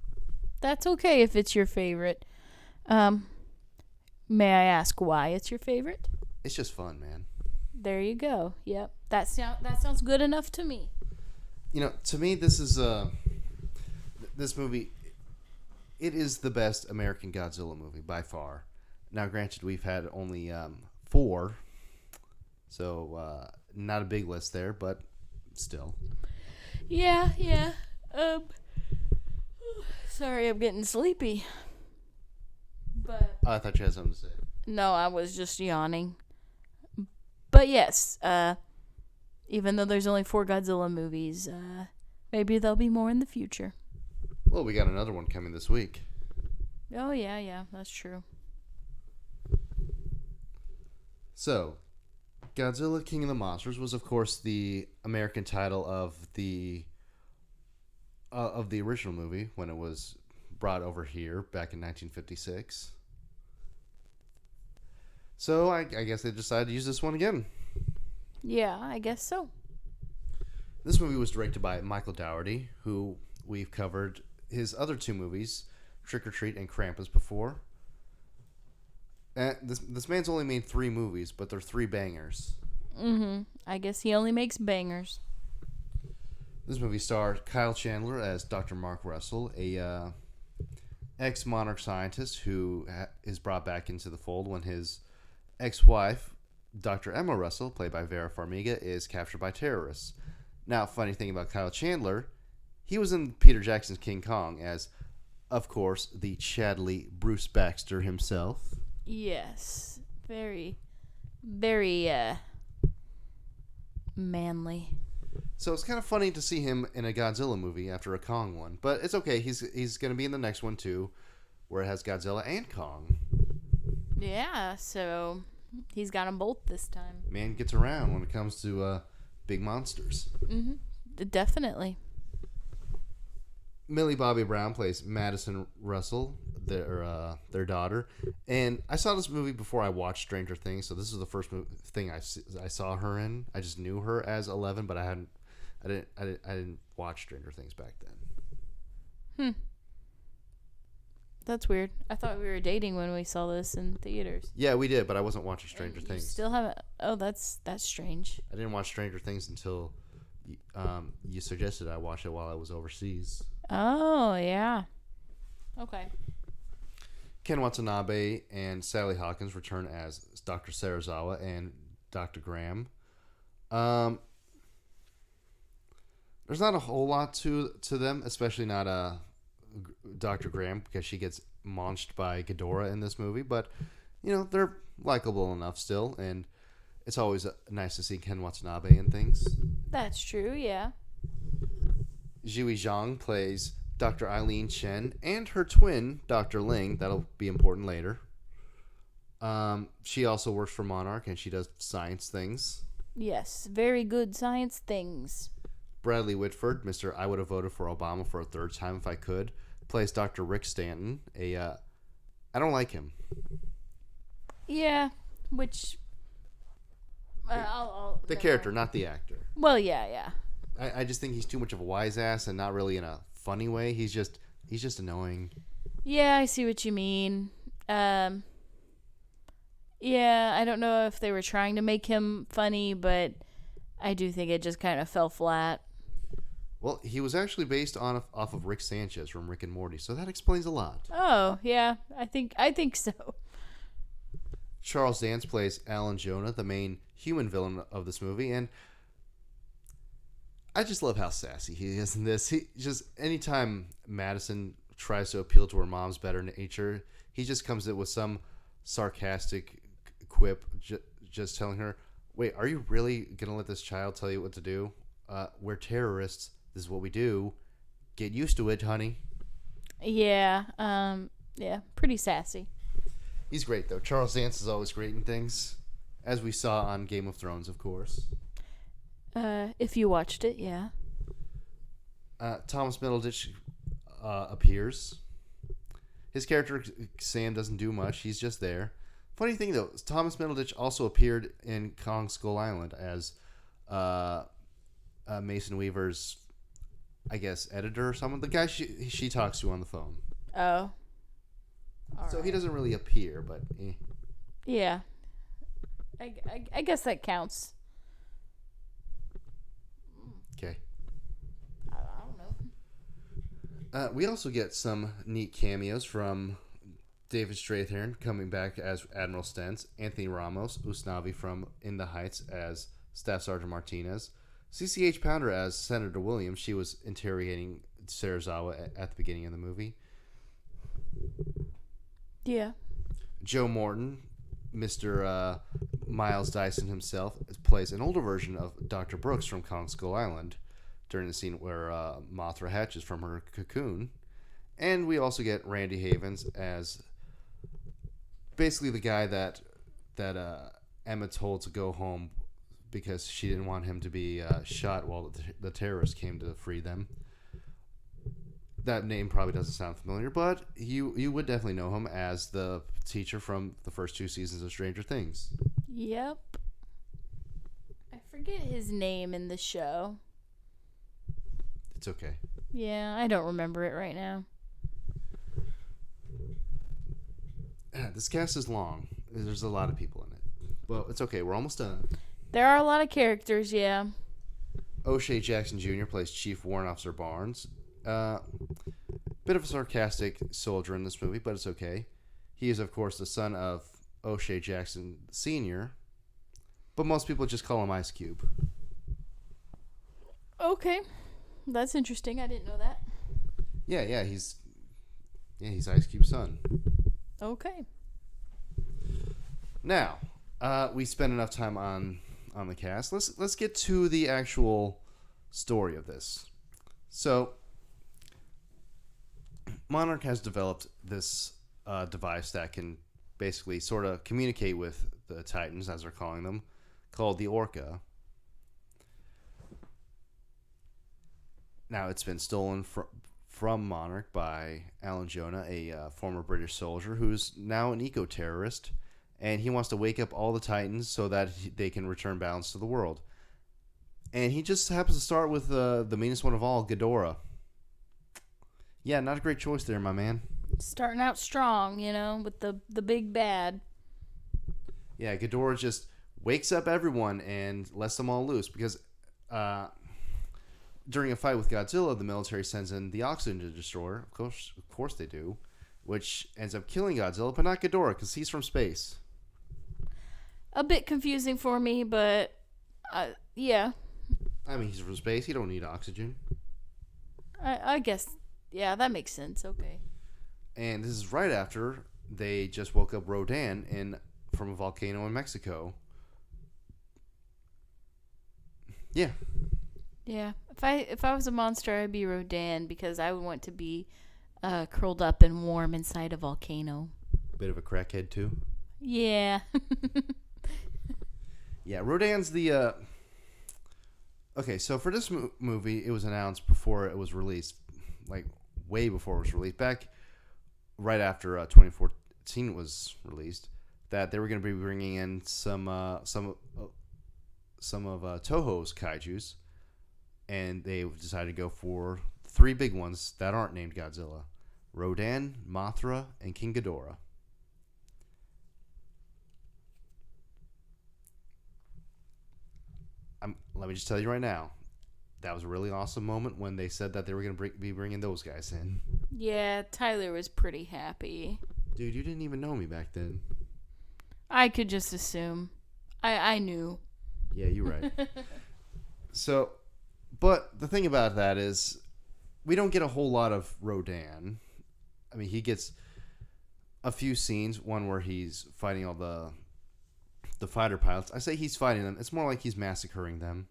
That's okay if it's your favorite. May I ask why it's your favorite? It's just fun, man. There you go. Yep. That sounds good enough to me. To me, this is this movie, it is the best American Godzilla movie by far. Now, granted, we've had only 4, so not a big list there, but still. Yeah. Sorry, I'm getting sleepy. But I thought you had something to say. No, I was just yawning. But yes, even though there's only 4 Godzilla movies, maybe there'll be more in the future. Well, we got another one coming this week. Oh, yeah, that's true. So, Godzilla King of the Monsters was, of course, the American title of the original movie when it was brought over here back in 1956. So, I guess they decided to use this one again. Yeah, I guess so. This movie was directed by Michael Dougherty, who we've covered his other 2 movies, Trick or Treat and Krampus, before. This man's only made 3 movies, but they're 3 bangers. Mm-hmm. I guess he only makes bangers. This movie starred Kyle Chandler as Dr. Mark Russell, a ex-monarch scientist who is brought back into the fold when his ex-wife, Dr. Emma Russell, played by Vera Farmiga, is captured by terrorists. Now, funny thing about Kyle Chandler, he was in Peter Jackson's King Kong as, of course, the Chadley Bruce Baxter himself. Yes. Very, very, manly. So it's kind of funny to see him in a Godzilla movie after a Kong one. But it's okay. He's going to be in the next one, too, where it has Godzilla and Kong. Yeah, so he's got them both this time. Man gets around when it comes to big monsters. Mm-hmm. Definitely. Millie Bobby Brown plays Madison Russell, their daughter. And I saw this movie before I watched Stranger Things, so this is the first thing I saw her in. I just knew her as 11, but I didn't watch Stranger Things back then. That's weird. I thought we were dating when we saw this in theaters. Yeah, we did, but I wasn't watching Stranger Things. You still haven't. Oh, that's strange. I didn't watch Stranger Things until you suggested I watch it while I was overseas. Oh, yeah. Okay. Ken Watanabe and Sally Hawkins return as Dr. Sarazawa and Dr. Graham. There's not a whole lot to them, especially not Dr. Graham, because she gets maunched by Ghidorah in this movie. But, they're likable enough still, and it's always nice to see Ken Watanabe in things. That's true, yeah. Zhui Zhang plays Dr. Eileen Chen and her twin, Dr. Ling. That'll be important later. She also works for Monarch, and she does science things. Yes, very good science things. Bradley Whitford, Mr. I would have voted for Obama for a third time if I could, plays Dr. Rick Stanton. I don't like him. Yeah, which The never character, mind. not the actor. Well, yeah. I just think he's too much of a wise ass, and not really in a funny way. He's just annoying. Yeah, I see what you mean. Yeah, I don't know if they were trying to make him funny, but I do think it just kind of fell flat. Well, he was actually based off of Rick Sanchez from Rick and Morty, so that explains a lot. Oh, yeah, I think so. Charles Dance plays Alan Jonah, the main human villain of this movie, and I just love how sassy he is in this. He just anytime Madison tries to appeal to her mom's better nature, he just comes in with some sarcastic quip, just telling her, "Wait, are you really gonna let this child tell you what to do? We're terrorists. This is what we do. Get used to it, honey." Yeah, pretty sassy. He's great though. Charles Dance is always great in things, as we saw on Game of Thrones, of course. If you watched it, yeah. Thomas Middleditch appears. His character Sam doesn't do much. He's just there. Funny thing though, Thomas Middleditch also appeared in Kong Skull Island as Mason Weaver's, I guess, editor or someone. The guy she talks to on the phone. Oh. So he doesn't really appear, but Yeah. I guess that counts. okay. I don't know. We also get some neat cameos from David Strathairn coming back as Admiral Stentz, Anthony Ramos, Usnavi from In the Heights as Staff Sergeant Martinez, CCH Pounder as Senator Williams. She was interrogating Serizawa at the beginning of the movie. Yeah. Joe Morton, Mr. Miles Dyson himself, plays an older version of Dr. Brooks from Kong Skull Island during the scene where Mothra hatches from her cocoon. And we also get Randy Havens as basically the guy that Emma told to go home because she didn't want him to be shot while the terrorists came to free them. That name probably doesn't sound familiar, but you would definitely know him as the teacher from the first 2 seasons of Stranger Things. Yep. I forget his name in the show. It's okay. Yeah, I don't remember it right now. This cast is long. There's a lot of people in it. Well, it's okay. We're almost done. There are a lot of characters, yeah. O'Shea Jackson Jr. plays Chief Warrant Officer Barnes. Bit of a sarcastic soldier in this movie, but it's okay. He is, of course, the son of O'Shea Jackson Sr., but most people just call him Ice Cube. Okay. That's interesting. I didn't know that. Yeah, he's Ice Cube's son. Okay. Now, we spent enough time on the cast. Let's get to the actual story of this. So, Monarch has developed this device that can basically sort of communicate with the Titans, as they're calling them, called the Orca. Now, it's been stolen from Monarch by Alan Jonah, a former British soldier who's now an eco-terrorist, and he wants to wake up all the Titans so that they can return balance to the world. And he just happens to start with the meanest one of all, Ghidorah. Yeah, not a great choice there, my man. Starting out strong, with the big bad. Yeah, Ghidorah just wakes up everyone and lets them all loose because during a fight with Godzilla, the military sends in the oxygen destroyer. Of course they do, which ends up killing Godzilla, but not Ghidorah because he's from space. A bit confusing for me, but yeah. I mean, he's from space. He don't need oxygen. I guess, yeah, that makes sense. Okay. And this is right after they just woke up Rodan from a volcano in Mexico. Yeah. Yeah. If I was a monster, I'd be Rodan because I would want to be curled up and warm inside a volcano. Bit of a crackhead too. Yeah. Yeah, Rodan's the. Okay, so for this movie, it was announced before it was released, like way before it was released, back right after 2014 was released, that they were going to be bringing in some of Toho's kaiju's, and they decided to go for three big ones that aren't named Godzilla: Rodan, Mothra, and King Ghidorah. Let me just tell you right now, that was a really awesome moment when they said that they were going to be bringing those guys in. Yeah, Tyler was pretty happy. Dude, you didn't even know me back then. I could just assume. I knew. Yeah, you're right. So, but the thing about that is, we don't get a whole lot of Rodan. I mean, he gets a few scenes. One where he's fighting all the fighter pilots. I say he's fighting them. It's more like he's massacring them.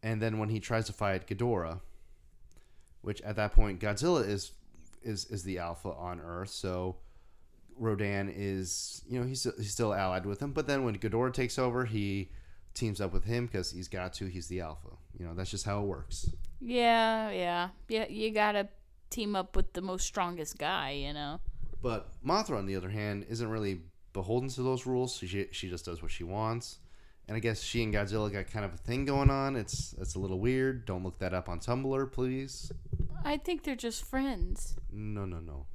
And then when he tries to fight Ghidorah, which at that point Godzilla is the alpha on Earth, so Rodan is, he's still allied with him. But then when Ghidorah takes over, he teams up with him because he's got to. He's the alpha. That's just how it works. Yeah. You gotta team up with the most strongest guy. But Mothra, on the other hand, isn't really beholden to those rules. So she just does what she wants. And I guess she and Godzilla got kind of a thing going on. It's a little weird. Don't look that up on Tumblr, please. I think they're just friends. No.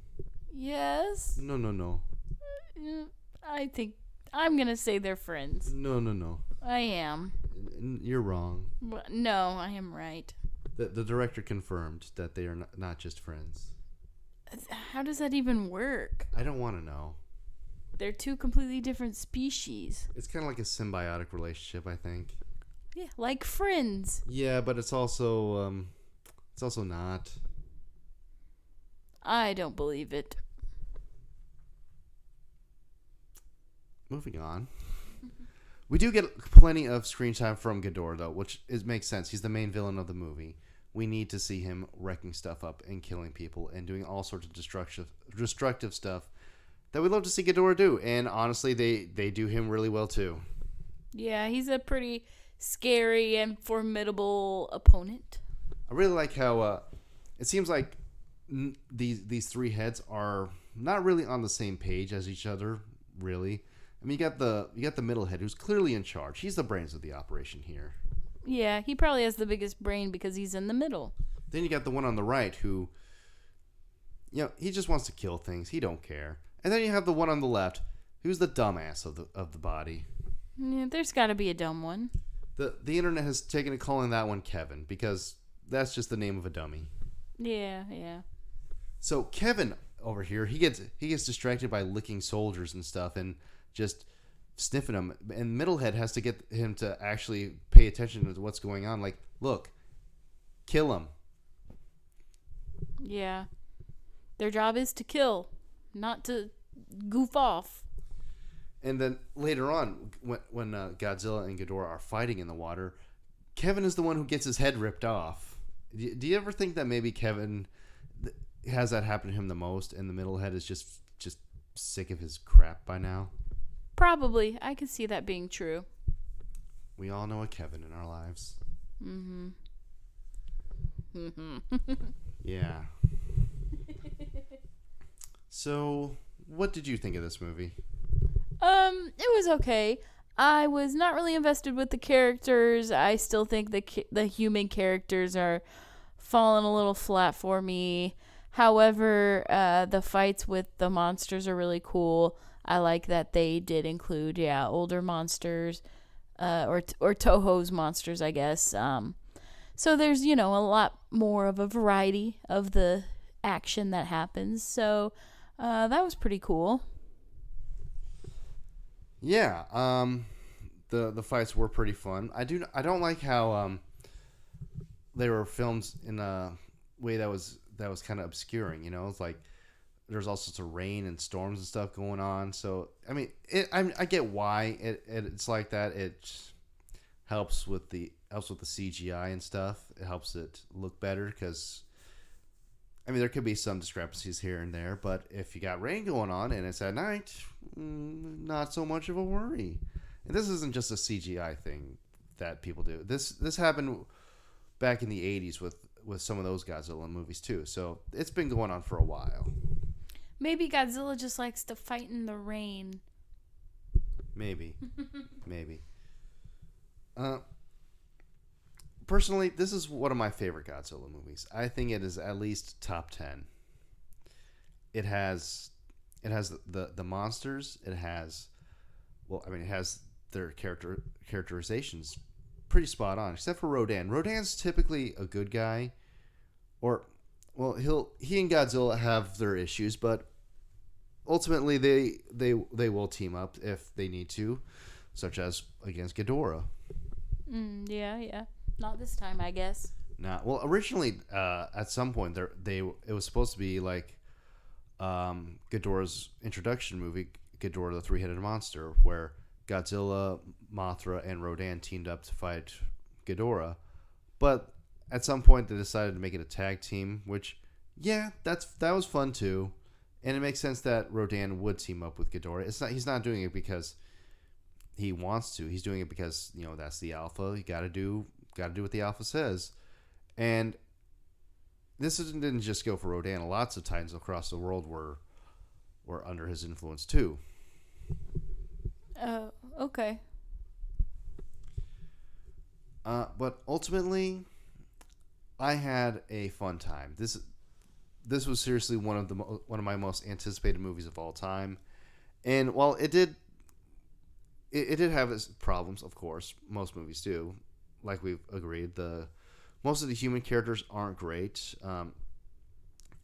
Yes? No. I think I'm going to say they're friends. No. I am. You're wrong. No, I am right. The director confirmed that they are not just friends. How does that even work? I don't want to know. They're two completely different species. It's kind of like a symbiotic relationship, I think. Yeah, like friends. Yeah, but it's also not. I don't believe it. Moving on. We do get plenty of screen time from Ghidorah, though, which makes sense. He's the main villain of the movie. We need to see him wrecking stuff up and killing people and doing all sorts of destructive stuff that we'd love to see Ghidorah do. And honestly, they do him really well, too. Yeah, he's a pretty scary and formidable opponent. I really like how it seems like these three heads are not really on the same page as each other, really. I mean, you got the middle head who's clearly in charge. He's the brains of the operation here. Yeah, he probably has the biggest brain because he's in the middle. Then you got the one on the right who, he just wants to kill things. He don't care. And then you have the one on the left who's the dumbass of the body. Yeah, there's got to be a dumb one. The internet has taken to calling that one Kevin because that's just the name of a dummy. Yeah. So Kevin over here, he gets distracted by licking soldiers and stuff and just sniffing them. And Middlehead has to get him to actually pay attention to what's going on. Like, look, kill him. Yeah. Their job is to kill, not to goof off. And then later on, when Godzilla and Ghidorah are fighting in the water, Kevin is the one who gets his head ripped off. Do you ever think that maybe Kevin has that happen to him the most, and the Middlehead is just sick of his crap by now? Probably. I could see that being true. We all know a Kevin in our lives. Mm-hmm. Yeah. So, what did you think of this movie? It was okay. I was not really invested with the characters. I still think the human characters are falling a little flat for me. However, the fights with the monsters are really cool. I like that they did include, older monsters, or Toho's monsters, I guess. So there's, a lot more of a variety of the action that happens. So that was pretty cool. Yeah, the fights were pretty fun. I don't like how they were filmed in a way that was kind of obscuring. It's like there's all sorts of rain and storms and stuff going on. So I mean, I get why it's like that. It helps with the CGI and stuff. It helps it look better because, I mean, there could be some discrepancies here and there, but if you got rain going on and it's at night, not so much of a worry. And this isn't just a CGI thing that people do. This happened back in the 80s with some of those Godzilla movies too. So it's been going on for a while. Maybe Godzilla just likes to fight in the rain. Maybe. Maybe. Personally, this is one of my favorite Godzilla movies. I think it is at least top 10. It has the monsters. It has their characterizations pretty spot on, except for Rodan. Rodan's typically a good guy, he and Godzilla have their issues, but ultimately they will team up if they need to, such as against Ghidorah. Yeah. Not this time, I guess. Originally, at some point, it was supposed to be like Ghidorah's introduction movie, Ghidorah the Three-Headed Monster, where Godzilla, Mothra, and Rodan teamed up to fight Ghidorah. But at some point, they decided to make it a tag team, which, yeah, that was fun too. And it makes sense that Rodan would team up with Ghidorah. He's not doing it because he wants to. He's doing it because, that's the alpha. You got to do what the alpha says. And this didn't just go for Rodan. Lots of titans across the world were under his influence too. Okay. But ultimately, I had a fun time. This was seriously one of my most anticipated movies of all time. And while it did have its problems, of course, most movies do. Like we've agreed, most of the human characters aren't great.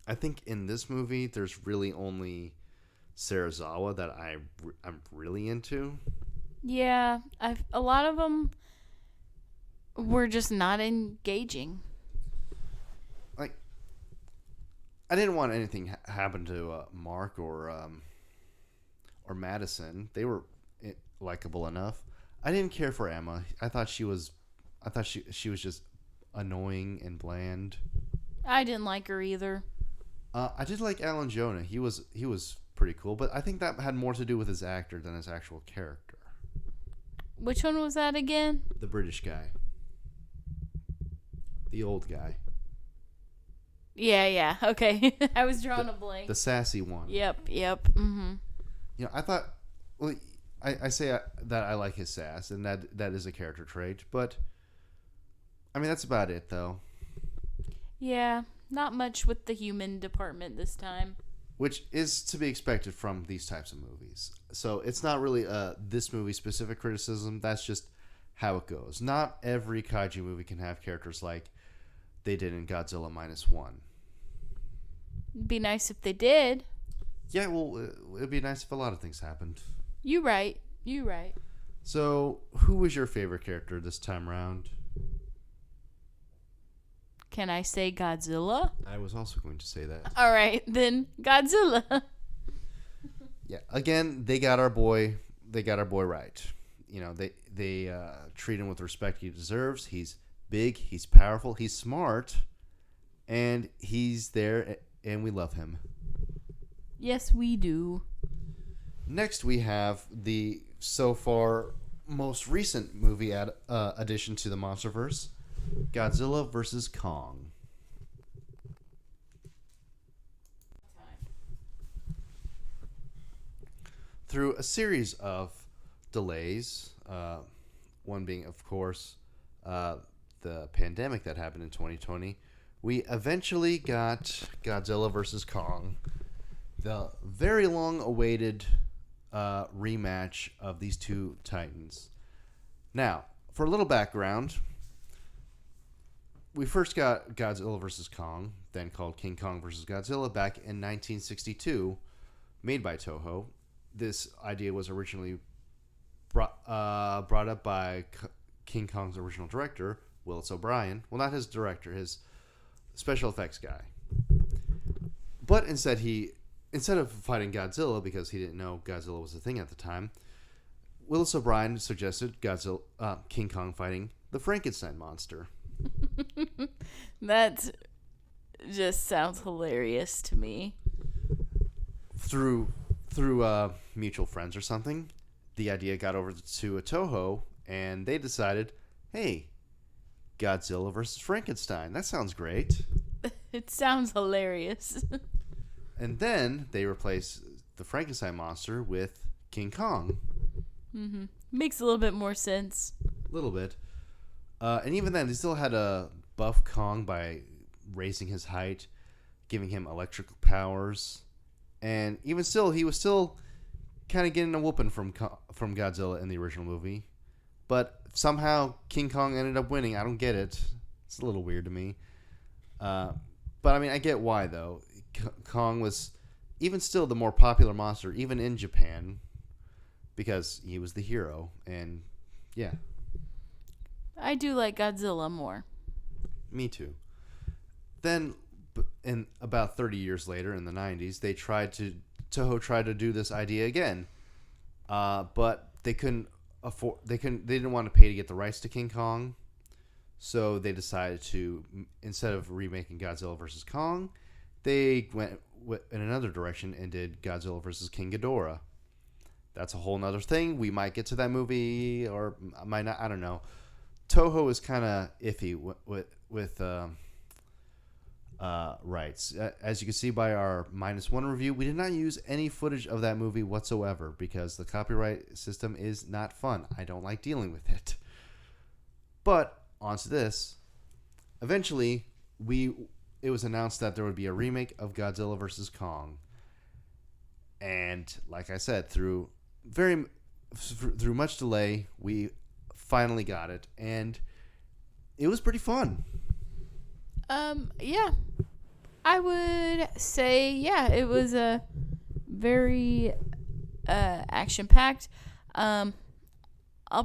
I think in this movie, there's really only Serizawa that I'm really into. Yeah, a lot of them were just not engaging. Like, I didn't want anything happen to Mark or Madison. They were likable enough. I didn't care for Emma. I thought she was just annoying and bland. I didn't like her either. I did like Alan Jonah. He was pretty cool, but I think that had more to do with his actor than his actual character. Which one was that again? The British guy. The old guy. Yeah. Okay. I was drawing a blank. The sassy one. Yep. Mm-hmm. I thought... Well, I say that I like his sass, and that is a character trait, but... I mean, that's about it, though. Yeah, not much with the human department this time. Which is to be expected from these types of movies. So it's not really this movie specific criticism. That's just how it goes. Not every kaiju movie can have characters like they did in Godzilla -1. It'd be nice if they did. Yeah, well, it'd be nice if a lot of things happened. You right. So, who was your favorite character this time around? Can I say Godzilla? I was also going to say that. All right, then Godzilla. Yeah, again, they got our boy right. They treat him with the respect he deserves. He's big, he's powerful, he's smart, and he's there, and we love him. Yes, we do. Next, we have the so far most recent movie addition to the Monsterverse, Godzilla vs. Kong. Through a series of delays, one being, of course, the pandemic that happened in 2020, we eventually got Godzilla vs. Kong, the very long-awaited rematch of these two titans. Now, for a little background, we first got Godzilla vs. Kong, then called King Kong vs. Godzilla, back in 1962, made by Toho. This idea was originally brought up by King Kong's original director, Willis O'Brien. Well, not his director, his special effects guy. But instead of fighting Godzilla, because he didn't know Godzilla was a thing at the time, Willis O'Brien suggested King Kong fighting the Frankenstein monster. That just sounds hilarious to me. Through mutual friends or something, the idea got over to a Toho, and they decided, hey, Godzilla versus Frankenstein. That sounds great. It sounds hilarious. And then they replaced the Frankenstein monster with King Kong. Mm-hmm. Makes a little bit more sense. A little bit. And even then, they still had a buff Kong by raising his height, giving him electrical powers. And even still, he was still kind of getting a whooping from Godzilla in the original movie. But somehow King Kong ended up winning. I don't get it. It's a little weird to me. But I mean, I get why, though. Kong was even still the more popular monster, even in Japan, because he was the hero. And yeah. I do like Godzilla more. Me too. Then, in about 30 years later, in the 90s, Toho tried to do this idea again, but they couldn't afford. They didn't want to pay to get the rights to King Kong, so they decided to, instead of remaking Godzilla vs. Kong, they went in another direction and did Godzilla vs. King Ghidorah. That's a whole nother thing. We might get to that movie, or might not. I don't know. Toho is kind of iffy with rights. As you can see by our -1 review, we did not use any footage of that movie whatsoever because the copyright system is not fun. I don't like dealing with it. But onto this. Eventually, it was announced that there would be a remake of Godzilla vs. Kong. And like I said, through much delay, we finally got it, and it was pretty fun. Yeah. I would say, yeah, it was a very action-packed. I'll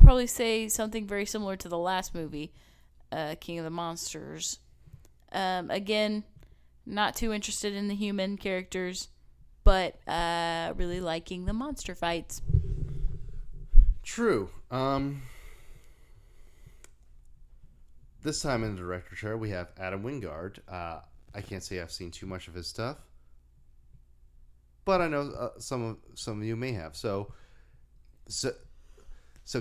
probably say something very similar to the last movie, King of the Monsters. Again, not too interested in the human characters, but really liking the monster fights. True. This time in the director chair, we have Adam Wingard. I can't say I've seen too much of his stuff, but I know some of you may have. So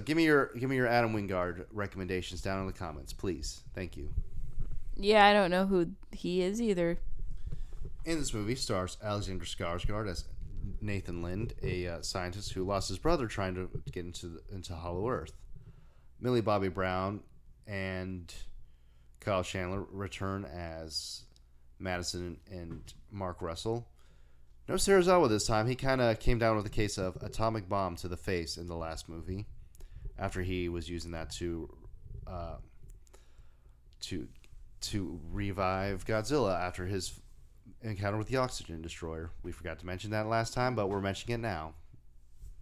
give me your Adam Wingard recommendations down in the comments, please. Thank you. Yeah, I don't know who he is either. In this movie stars Alexander Skarsgård as Nathan Lind, a scientist who lost his brother trying to get into Hollow Earth. Millie Bobby Brown and Kyle Chandler return as Madison and Mark Russell. No Serizawa this time. He kind of came down with a case of atomic bomb to the face in the last movie, after he was using that to revive Godzilla after his encounter with the oxygen destroyer. We forgot to mention that last time, but we're mentioning it now.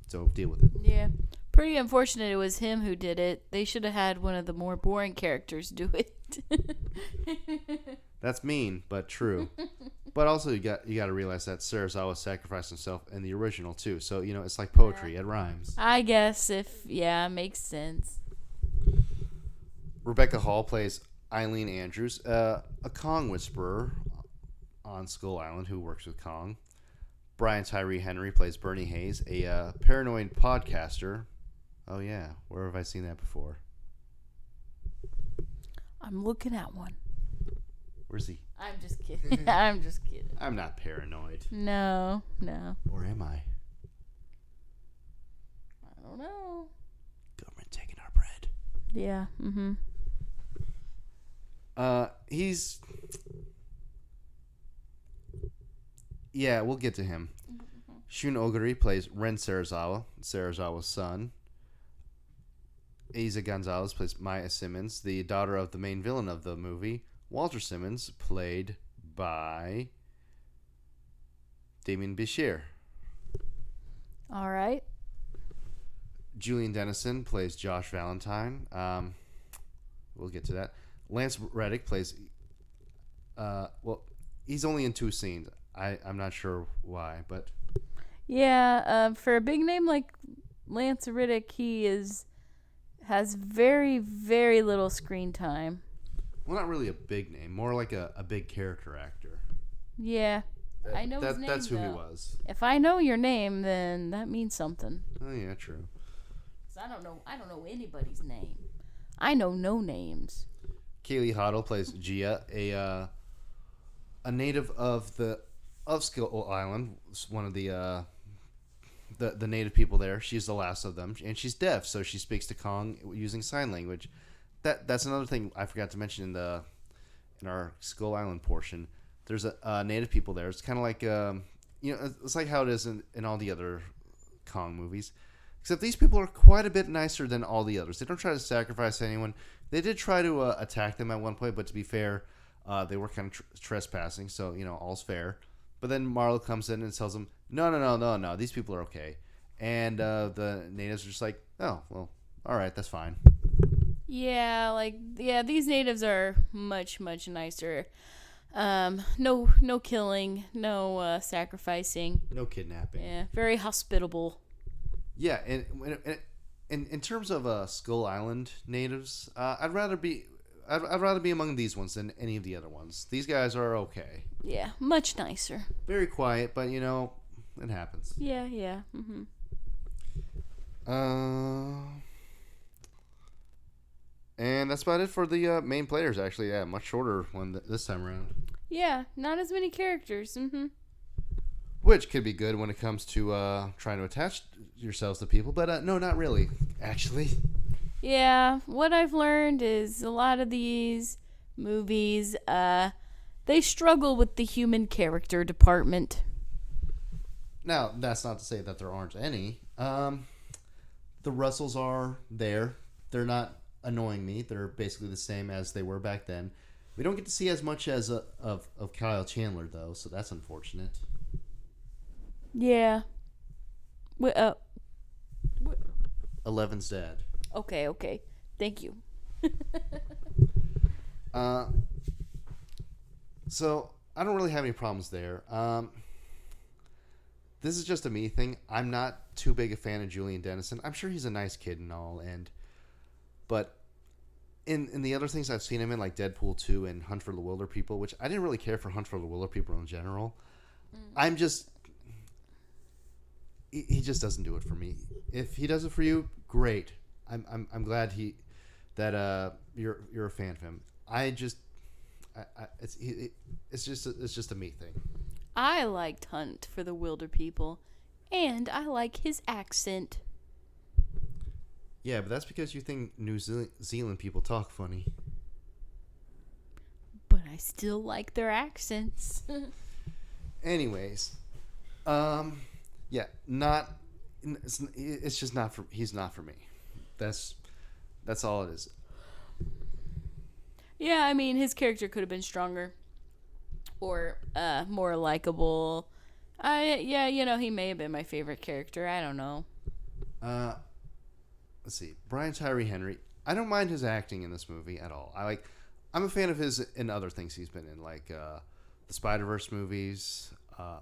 So deal with it. Yeah. Pretty unfortunate it was him who did it. They should have had one of the more boring characters do it. That's mean, but true. But also you got to realize that Serizawa sacrificed himself in the original too. So, it's like poetry. It rhymes. I guess makes sense. Rebecca Hall plays Eileen Andrews, a Kong whisperer on Skull Island who works with Kong. Brian Tyree Henry plays Bernie Hayes, a paranoid podcaster. Oh yeah, where have I seen that before? I'm looking at one. Where's he? I'm just kidding. I'm just kidding. I'm not paranoid. No. Or am I? I don't know. Government taking our bread. Yeah. Mm-hmm. Yeah, we'll get to him. Shun Oguri plays Ren Serizawa's son. Eiza Gonzalez plays Maya Simmons, the daughter of the main villain of the movie. Walter Simmons, played by Damien Bichir. All right. Julian Dennison plays Josh Valentine. We'll get to that. Lance Reddick plays... he's only in 2 scenes. I'm not sure why, but... Yeah, for a big name like Lance Reddick, he has very, very little screen time. Well, not really a big name. More like a big character actor. Yeah. I know his name, that's who though. he was. If I know your name, then that means something. Oh, yeah, true. I don't know anybody's name. I know no names. Kaylee Hoddle plays Gia, a native of Skull Island, one of the native people there. She's the last of them, and she's deaf, so she speaks to Kong using sign language. That's another thing I forgot to mention in our Skull Island portion. There's a native people there. It's kind of like it's like how it is in all the other Kong movies, except these people are quite a bit nicer than all the others. They don't try to sacrifice anyone. They did try to attack them at one point, but to be fair, they were kind of trespassing, so all's fair. But then Marlo comes in and tells them, no, these people are okay. And the natives are just like, oh, well, all right, that's fine. Yeah, these natives are much, much nicer. No killing, no sacrificing. No kidnapping. Yeah, very hospitable. Yeah, and in terms of Skull Island natives, I'd rather be among these ones than any of the other ones. These guys are okay. Yeah, much nicer. Very quiet, but it happens. Yeah. Mm-hmm. And that's about it for the main players. Actually, yeah, much shorter one this time around. Yeah, not as many characters. Mm-hmm. Which could be good when it comes to trying to attach yourselves to people, but no, not really, actually. Yeah, what I've learned is a lot of these movies, they struggle with the human character department. Now, that's not to say that there aren't any. The Russells are there. They're not annoying me. They're basically the same as they were back then. We don't get to see as much as of Kyle Chandler, though, so that's unfortunate. Yeah. Eleven's dad. Okay. Thank you. So, I don't really have any problems there. This is just a me thing. I'm not too big a fan of Julian Dennison. I'm sure he's a nice kid and all, but in the other things I've seen him in, like Deadpool 2 and Hunt for the Wilder People, which I didn't really care for Hunt for the Wilder People in general. I'm just... He just doesn't do it for me. If he does it for you, great. I'm glad that you're a fan of him. It's just a me thing. I liked Hunt for the Wilder People, and I like his accent. Yeah, but that's because you think New Zealand people talk funny. But I still like their accents. Anyways, yeah, it's just not for. He's not for me. That's all it is. Yeah, I mean, his character could have been stronger or more likable. He may have been my favorite character. I don't know. Let's see. Brian Tyree Henry. I don't mind his acting in this movie at all. I'm a fan of his in other things he's been in, like the Spider-Verse movies,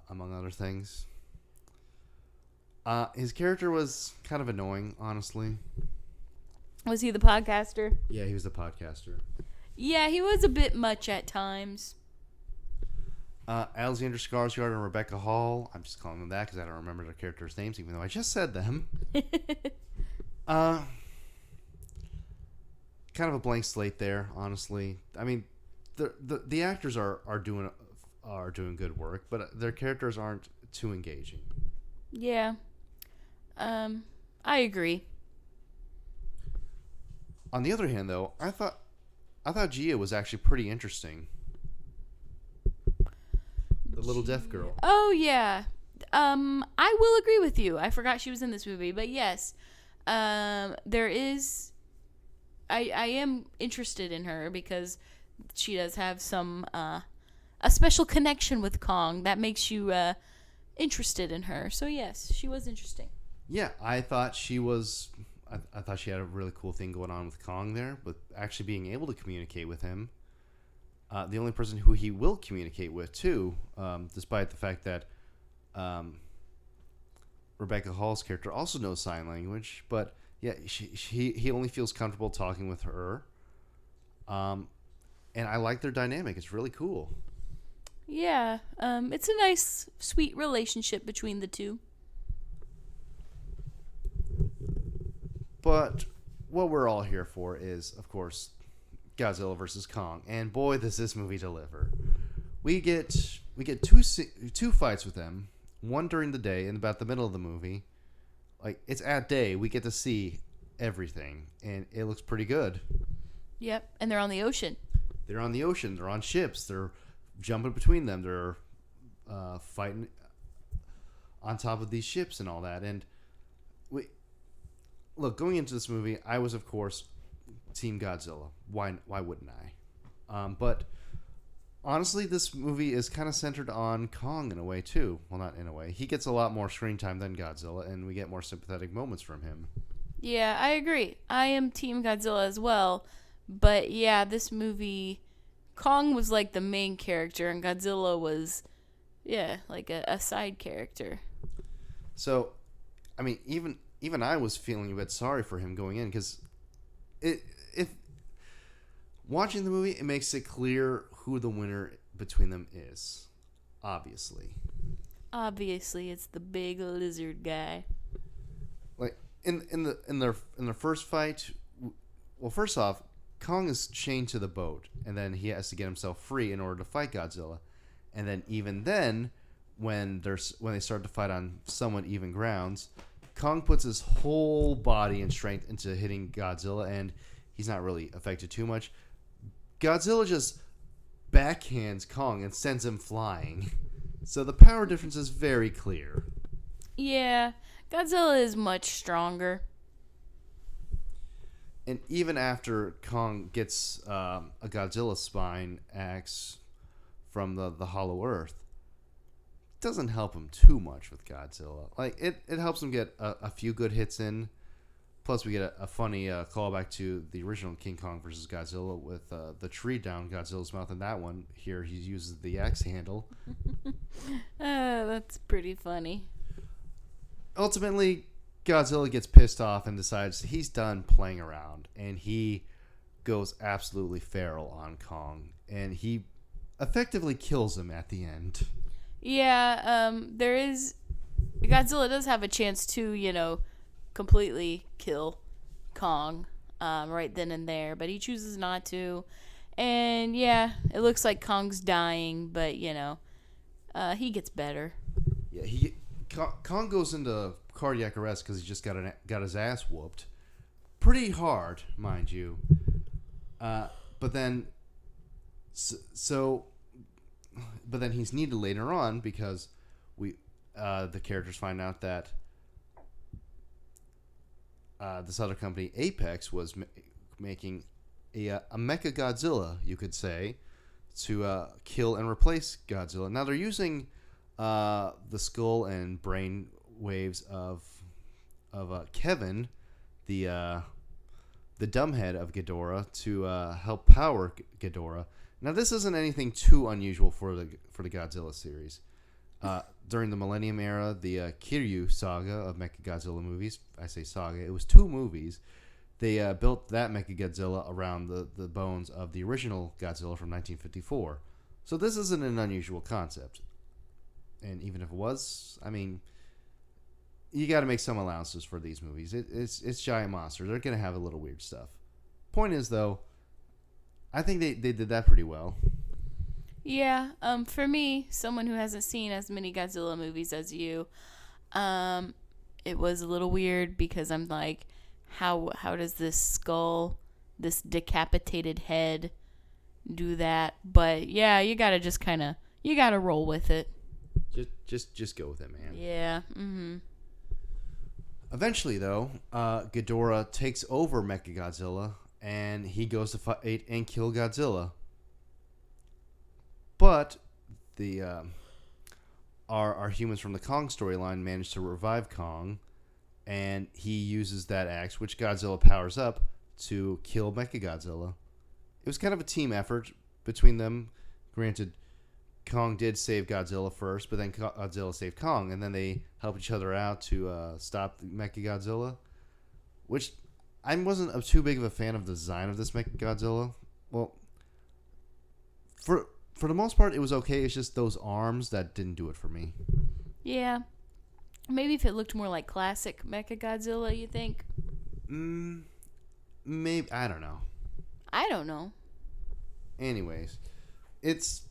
among other things. His character was kind of annoying, honestly. Was he the podcaster? Yeah, he was the podcaster. Yeah, he was a bit much at times. Alexander Skarsgård and Rebecca Hall. I'm just calling them that because I don't remember their characters' names, even though I just said them. Kind of a blank slate there, honestly. I mean, the actors are doing good work, but their characters aren't too engaging. Yeah. I agree. On the other hand, though, I thought Gia was actually pretty interesting. The little deaf girl. Oh yeah. I will agree with you. I forgot she was in this movie, but yes. There is I am interested in her because she does have some a special connection with Kong that makes you interested in her. So yes, she was interesting. Yeah, I thought she was. I thought she had a really cool thing going on with Kong there, but actually being able to communicate with him. The only person who he will communicate with too, despite the fact that Rebecca Hall's character also knows sign language, but yeah, he only feels comfortable talking with her. And I like their dynamic. It's really cool. Yeah, it's a nice, sweet relationship between the two. But what we're all here for is, of course, Godzilla versus Kong, and boy, does this movie deliver. We get two fights with them, one during the day and about the middle of the movie. Like, it's at day, we get to see everything, and it looks pretty good. Yep, and they're on the ocean. They're on the ocean. They're on ships. They're jumping between them. They're fighting on top of these ships and all that. And look, going into this movie, I was, of course, Team Godzilla. Why wouldn't I? But honestly, this movie is kind of centered on Kong in a way too. Well, not in a way. He gets a lot more screen time than Godzilla, and we get more sympathetic moments from him. Yeah, I agree. I am Team Godzilla as well. But yeah, this movie, Kong was like the main character, and Godzilla was, like a side character. So, I mean, even I was feeling a bit sorry for him going in, because if watching the movie, it makes it clear who the winner between them is. Obviously, it's the big lizard guy. Like in their first fight, well, first off, Kong is chained to the boat, and then he has to get himself free in order to fight Godzilla. And then even then, when they start to fight on somewhat even grounds, Kong puts his whole body and strength into hitting Godzilla, and he's not really affected too much. Godzilla just backhands Kong and sends him flying. So the power difference is very clear. Yeah, Godzilla is much stronger. And even after Kong gets a Godzilla spine axe from the Hollow Earth, it doesn't help him too much with Godzilla. Like, it helps him get a few good hits in. Plus, we get a funny callback to the original King Kong versus Godzilla with the tree down Godzilla's mouth. And that one, here, he uses the axe handle. That's pretty funny. Ultimately, Godzilla gets pissed off and decides he's done playing around, and he goes absolutely feral on Kong, and he effectively kills him at the end. Yeah, Godzilla does have a chance to, completely kill Kong right then and there, but he chooses not to. And yeah, it looks like Kong's dying, but he gets better. Yeah, Kong goes into cardiac arrest because he just got his ass whooped, pretty hard, mind you. But then he's needed later on because the characters find out that this other company, Apex, was making a Mecha Godzilla, you could say, to kill and replace Godzilla. Now they're using the skull and brain waves of Kevin, the dumbhead of Ghidorah, to help power Ghidorah. Now this isn't anything too unusual for the Godzilla series. During the Millennium Era, the Kiryu saga of Mechagodzilla movies, I say saga, it was 2 movies. They built that Mechagodzilla around the bones of the original Godzilla from 1954. So this isn't an unusual concept. And even if it was, I mean, you got to make some allowances for these movies. It's giant monsters. They're going to have a little weird stuff. Point is, though, I think they did that pretty well. Yeah, for me, someone who hasn't seen as many Godzilla movies as you, it was a little weird because I'm like, how does this skull, this decapitated head, do that? But yeah, you gotta just you gotta roll with it. Just go with it, man. Yeah. Mm-hmm. Eventually, though, Ghidorah takes over Mechagodzilla, and he goes to fight and kill Godzilla. But the our humans from the Kong storyline manage to revive Kong, and he uses that axe, which Godzilla powers up, to kill Mechagodzilla. It was kind of a team effort between them. Granted, Kong did save Godzilla first, but then Godzilla saved Kong, and then they helped each other out to stop Mechagodzilla, which I wasn't too big of a fan of the design of this Mechagodzilla. Well, for the most part, it was okay. It's just those arms that didn't do it for me. Yeah. Maybe if it looked more like classic Mechagodzilla, you think? Maybe, I don't know. I don't know. Anyways, it's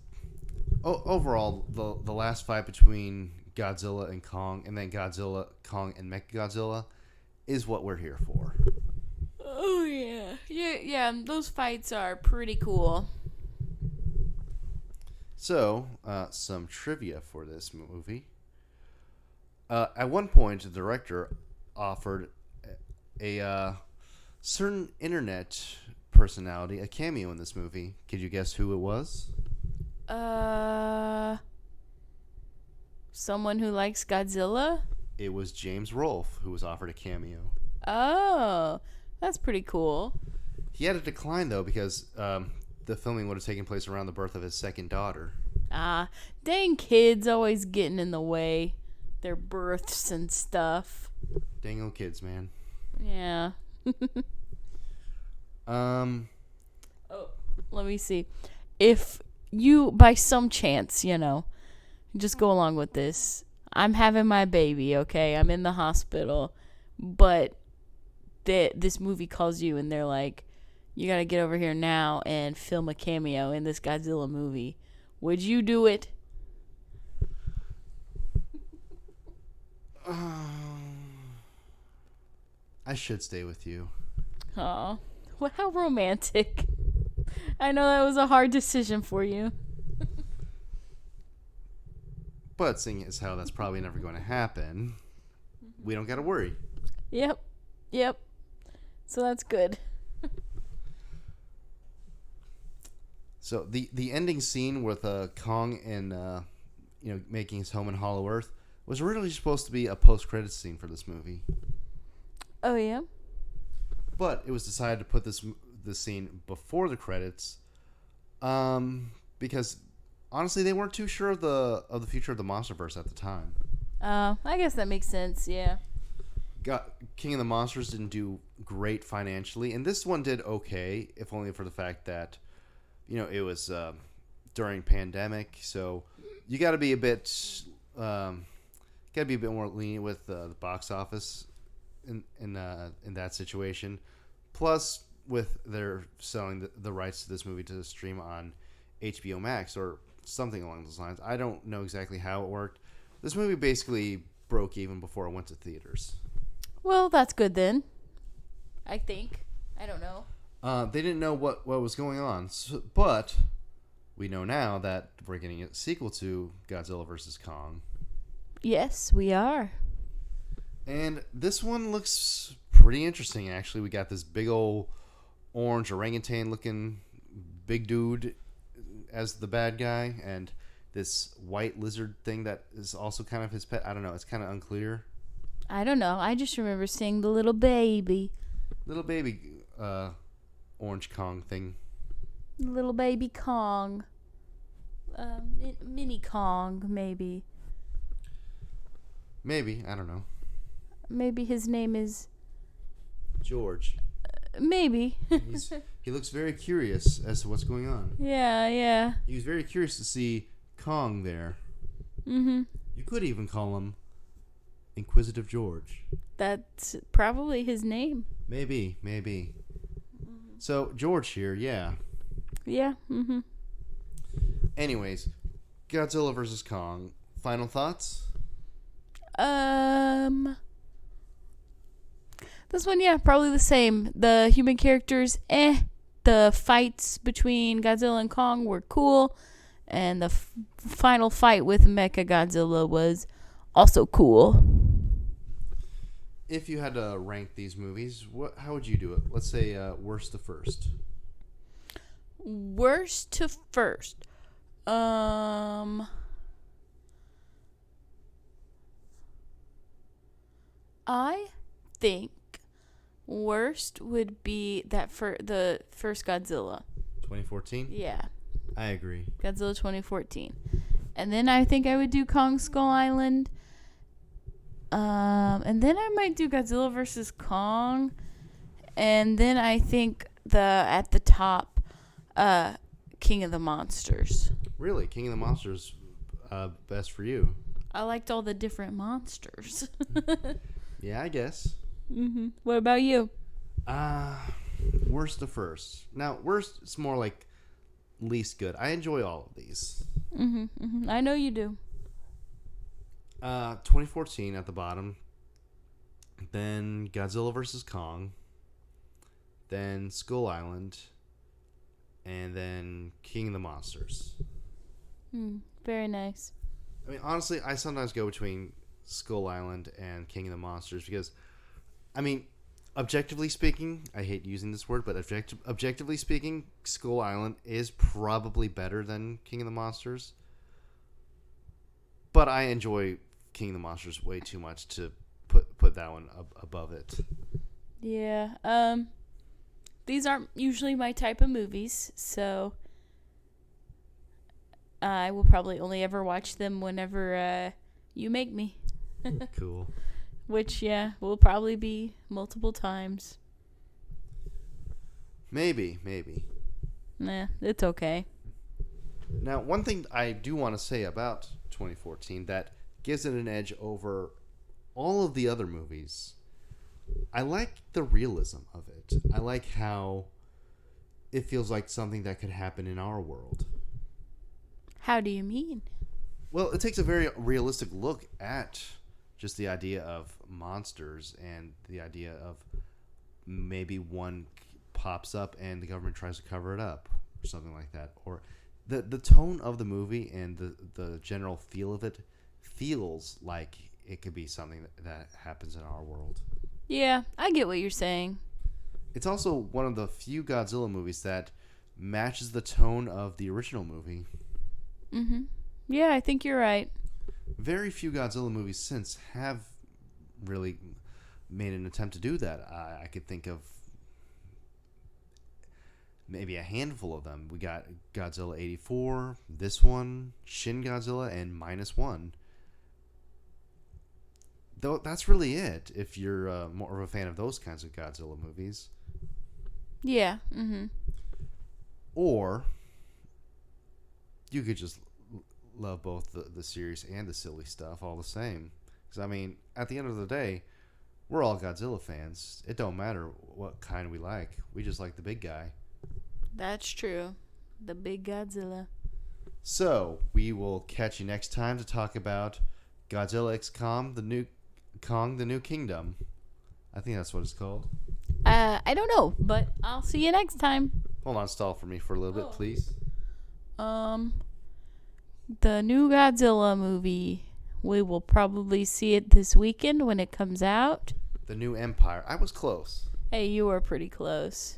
overall the last fight between Godzilla and Kong, and then Godzilla, Kong, and Mechagodzilla is what we're here for. Oh yeah, yeah. Those fights are pretty cool. So, some trivia for this movie. At one point, the director offered a certain internet personality a cameo in this movie. Could you guess who it was? Someone who likes Godzilla? It was James Rolfe who was offered a cameo. Oh, that's pretty cool. He had to decline, though, because the filming would have taken place around the birth of his second daughter. Dang kids always getting in the way. Their births and stuff. Dang old kids, man. Yeah. Oh, let me see. If you, by some chance, just go along with this. I'm having my baby, okay? I'm in the hospital. But this movie calls you and they're like, you gotta get over here now and film a cameo in this Godzilla movie. Would you do it? I should stay with you. Aw. Well, how romantic. I know that was a hard decision for you. But seeing as how that's probably never going to happen, we don't got to worry. Yep. So that's good. So the ending scene with Kong and making his home in Hollow Earth was originally supposed to be a post-credits scene for this movie. Oh yeah. But it was decided to put this scene before the credits, because honestly they weren't too sure of the future of the Monsterverse at the time. I guess that makes sense. Yeah. King of the Monsters didn't do great financially, and this one did okay, if only for the fact that it was during pandemic, so you got to be a bit more lenient with the box office in that situation. Plus, with their selling the rights to this movie to stream on HBO Max or something along those lines. I don't know exactly how it worked. This movie basically broke even before it went to theaters. Well, that's good then. I think. I don't know. They didn't know what was going on, but we know now that we're getting a sequel to Godzilla vs. Kong. Yes, we are. And this one looks pretty interesting, actually. We got this big old orange orangutan-looking big dude as the bad guy, and this white lizard thing that is also kind of his pet. I don't know. It's kind of unclear. I don't know. I just remember seeing the little baby. Little baby orange Kong thing. Little baby Kong. Mini Kong, maybe. Maybe. I don't know. Maybe his name is... George. Maybe. He looks very curious as to what's going on. Yeah. He was very curious to see Kong there. Mm-hmm. You could even call him Inquisitive George. That's probably his name. Maybe. So, George here, yeah. Yeah, mm-hmm. Anyways, Godzilla vs. Kong. Final thoughts? This one, yeah, probably the same. The human characters, The fights between Godzilla and Kong were cool. And the final fight with Mechagodzilla was also cool. If you had to rank these movies, how would you do it? Let's say worst to first. Worst to first. I think worst would be the first Godzilla. 2014? Yeah. I agree. Godzilla 2014. And then I think I would do Kong Skull Island. And then I might do Godzilla vs. Kong. And then I think at the top, King of the Monsters. Really? King of the Monsters best for you? I liked all the different monsters. Yeah, I guess. Mm-hmm. What about you? Uh, worst to first. Now, worst, it's more like least good. I enjoy all of these. I know you do. 2014 at the bottom. Then Godzilla vs. Kong. Then Skull Island. And then King of the Monsters. Very nice. I mean, honestly, I sometimes go between Skull Island and King of the Monsters because, I mean, objectively speaking, I hate using this word, but objectively speaking, Skull Island is probably better than King of the Monsters. But I enjoy King of the Monsters way too much to put that one above it. Yeah. These aren't usually my type of movies, so I will probably only ever watch them whenever you make me. Cool. Which, yeah, will probably be multiple times. Maybe. Nah, it's okay. Now, one thing I do want to say about 2014 that gives it an edge over all of the other movies, I like the realism of it. I like how it feels like something that could happen in our world. How do you mean? Well, it takes a very realistic look at just the idea of monsters and the idea of maybe one pops up and the government tries to cover it up or something like that. Or the tone of the movie and the general feel of it feels like it could be something that happens in our world. Yeah, I get what you're saying. It's also one of the few Godzilla movies that matches the tone of the original movie. Yeah, I think you're right. Very few Godzilla movies since have really made an attempt to do that. I could think of maybe a handful of them. We got Godzilla 84, this one, Shin Godzilla, and -1. Though that's really it if you're more of a fan of those kinds of Godzilla movies. Yeah. Or you could just love both the serious and the silly stuff all the same. Because, I mean, at the end of the day, we're all Godzilla fans. It don't matter what kind we like. We just like the big guy. That's true. The big Godzilla. So, we will catch you next time to talk about Godzilla X Kong, the New Kingdom. I think that's what it's called. I don't know, but I'll see you next time. Hold on, stall for me for a little bit, please. The new Godzilla movie. We will probably see it this weekend when it comes out. The New Empire. I was close. Hey, you were pretty close.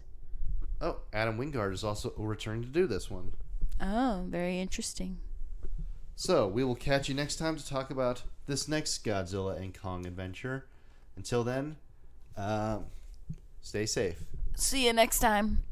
Oh, Adam Wingard is also returning to do this one. Oh, very interesting. So, we will catch you next time to talk about this next Godzilla and Kong adventure. Until then, stay safe. See you next time.